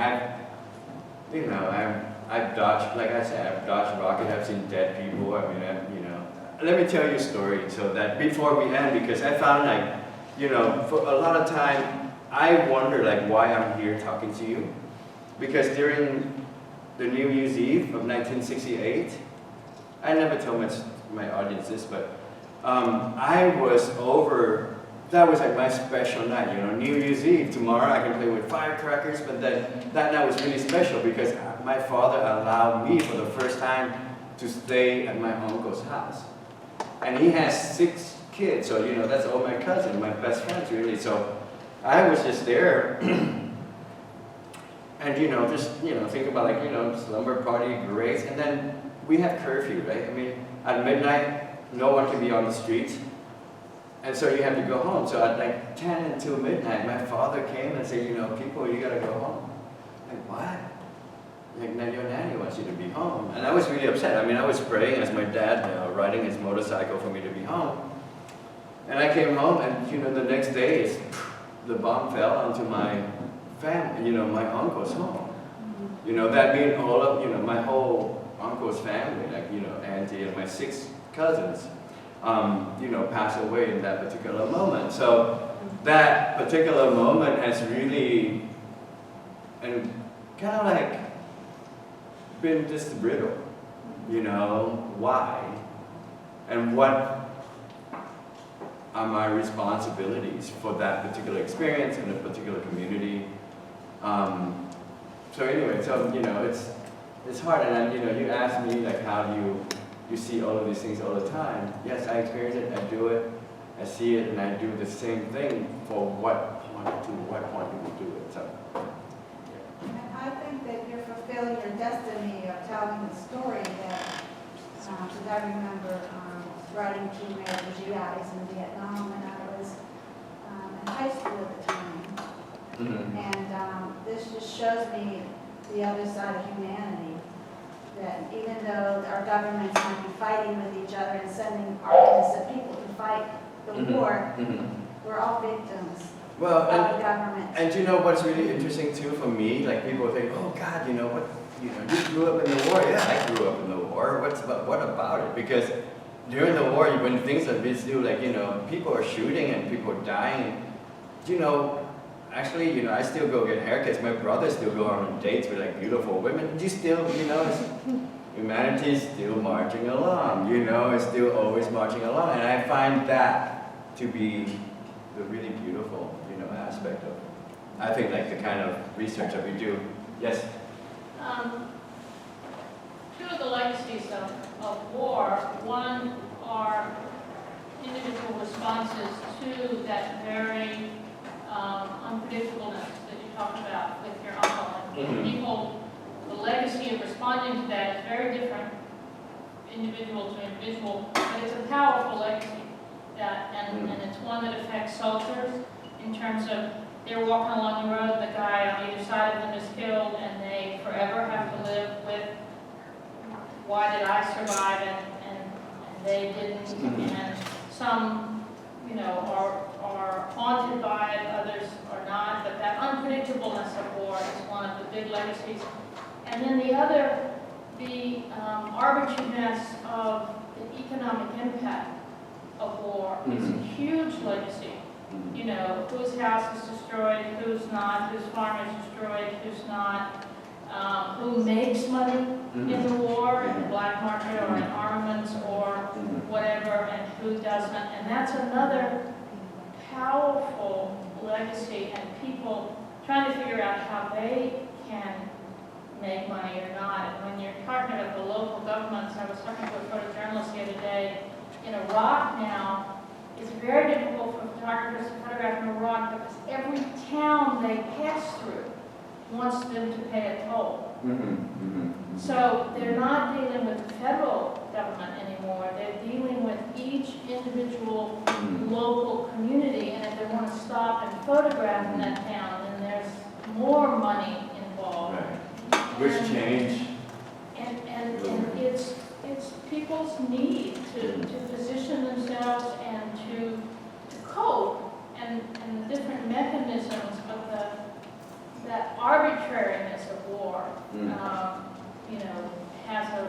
I've dodged, like I said, I've dodged rockets, I've seen dead people. I mean, you know. Let me tell you a story so that before we end, because I found like, you know, for a lot of time, I wonder like why I'm here talking to you. Because during the New Year's Eve of 1968, I never tell my audience this, but that was like my special night, you know, New Year's Eve. Tomorrow I can play with firecrackers, but then that night was really special because my father allowed me for the first time to stay at my uncle's house. And he has 6 kids, so you know, that's all my cousins, my best friends really. So I was just there and you know, just, you know, think about like, you know, slumber party, grace, and then we have curfew, right? I mean, at midnight, no one can be on the streets. And so you have to go home. So at like 10 until midnight, my father came and said, you know, people, you gotta go home. Like, what? Like, your nanny wants you to be home. And I was really upset. I mean, I was praying as my dad, riding his motorcycle for me to be home. And I came home and, you know, the next day, the bomb fell onto my family, you know, my uncle's home. You know, that being all of, you know, my whole uncle's family, like, you know, auntie and my 6 cousins. You know, pass away in that particular moment. So that particular moment has really, and kind of like, been just brittle. You know, why? And what are my responsibilities for that particular experience in a particular community? So anyway, so, you know, it's hard. And, you know, you ask me, like, how do you see all of these things all the time. Yes, I experience it, I do it, I see it, and I do the same thing for what point do we do it. So, yeah. And I think that you're fulfilling your destiny of telling the story that because I remember writing to refugees in Vietnam when I was in high school at the time. And this just shows me the other side of humanity, that even though our governments might be fighting with each other and sending armies of people to fight the war, we're all victims Well, of the government. and you know what's really interesting too for me, like people think, oh God, you grew up in the war. Yeah, I grew up in the war. What about it? Because during the war, when things like this do, like, people are shooting and people are dying, actually, I still go get haircuts. My brothers still go on dates with like beautiful women. You still, humanity is still marching along, it's still always marching along. And I find that to be the really beautiful, aspect of, I think, like the kind of research that we do. Yes? Two of the legacies of war, one are individual responses to that very unpredictableness that you talked about with your uncle. And people, the legacy of responding to that is very different, individual to individual, but it's a powerful legacy. And it's one that affects soldiers in terms of they're walking along the road, the guy on either side of them is killed, and they forever have to live with, why did I survive and they didn't, and some, are haunted by it, others are not, but that unpredictableness of war is one of the big legacies. And then the other, the arbitrariness of the economic impact of war is a huge legacy. Whose house is destroyed, who's not, whose farm is destroyed, who's not, who makes money in the war, in the black market or in armaments or whatever, and who doesn't. And that's another powerful legacy, and people trying to figure out how they can make money or not. And when you're talking about the local governments, I was talking to a photojournalist the other day, in Iraq now, it's very difficult for photographers to photograph in Iraq because every town they pass through wants them to pay a toll. So they're not dealing with the federal government anymore. They're dealing with each individual local community, and if they want to stop and photograph in that town, then there's more money involved. Right. Which change? And it's people's need to position themselves and to cope, and the different mechanisms of that arbitrariness of war, has a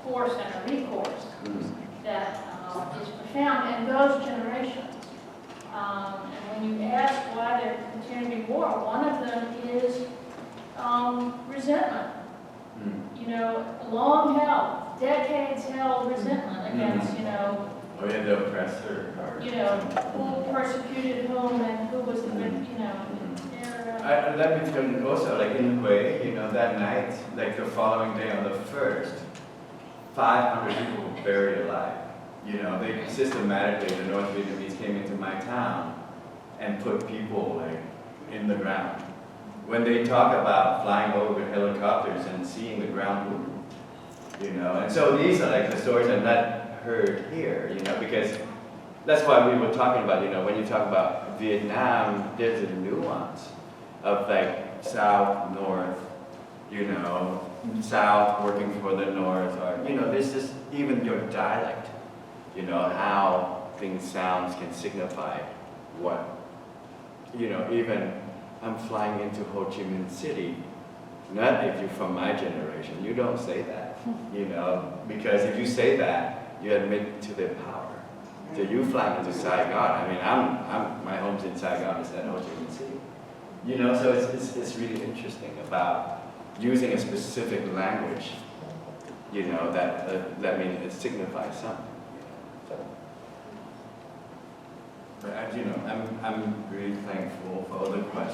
force and a recourse that is profound and goes generations. And when you ask why there continues to be war, one of them is resentment. Long held, decades held resentment against, Oh yeah, the oppressor. who persecuted whom and who was the, Let me tell you also, like in Hue, that night, like the following day on the 1st, 500 people were buried alive. They systematically, the North Vietnamese came into my town and put people like in the ground. When they talk about flying over with helicopters and seeing the ground move, and so these are like the stories I've not heard here, because that's why we were talking about, when you talk about Vietnam, there's a nuance of like south, north, south working for the north, or, there's just even your dialect, how things sounds can signify what, even I'm flying into Ho Chi Minh City. Not if you're from my generation, you don't say that, because if you say that, you admit to their power. So you flying into Saigon, my home's in Saigon, it's at Ho Chi Minh City. So it's really interesting about using a specific language, that means it signifies something. But I'm really thankful for all the questions.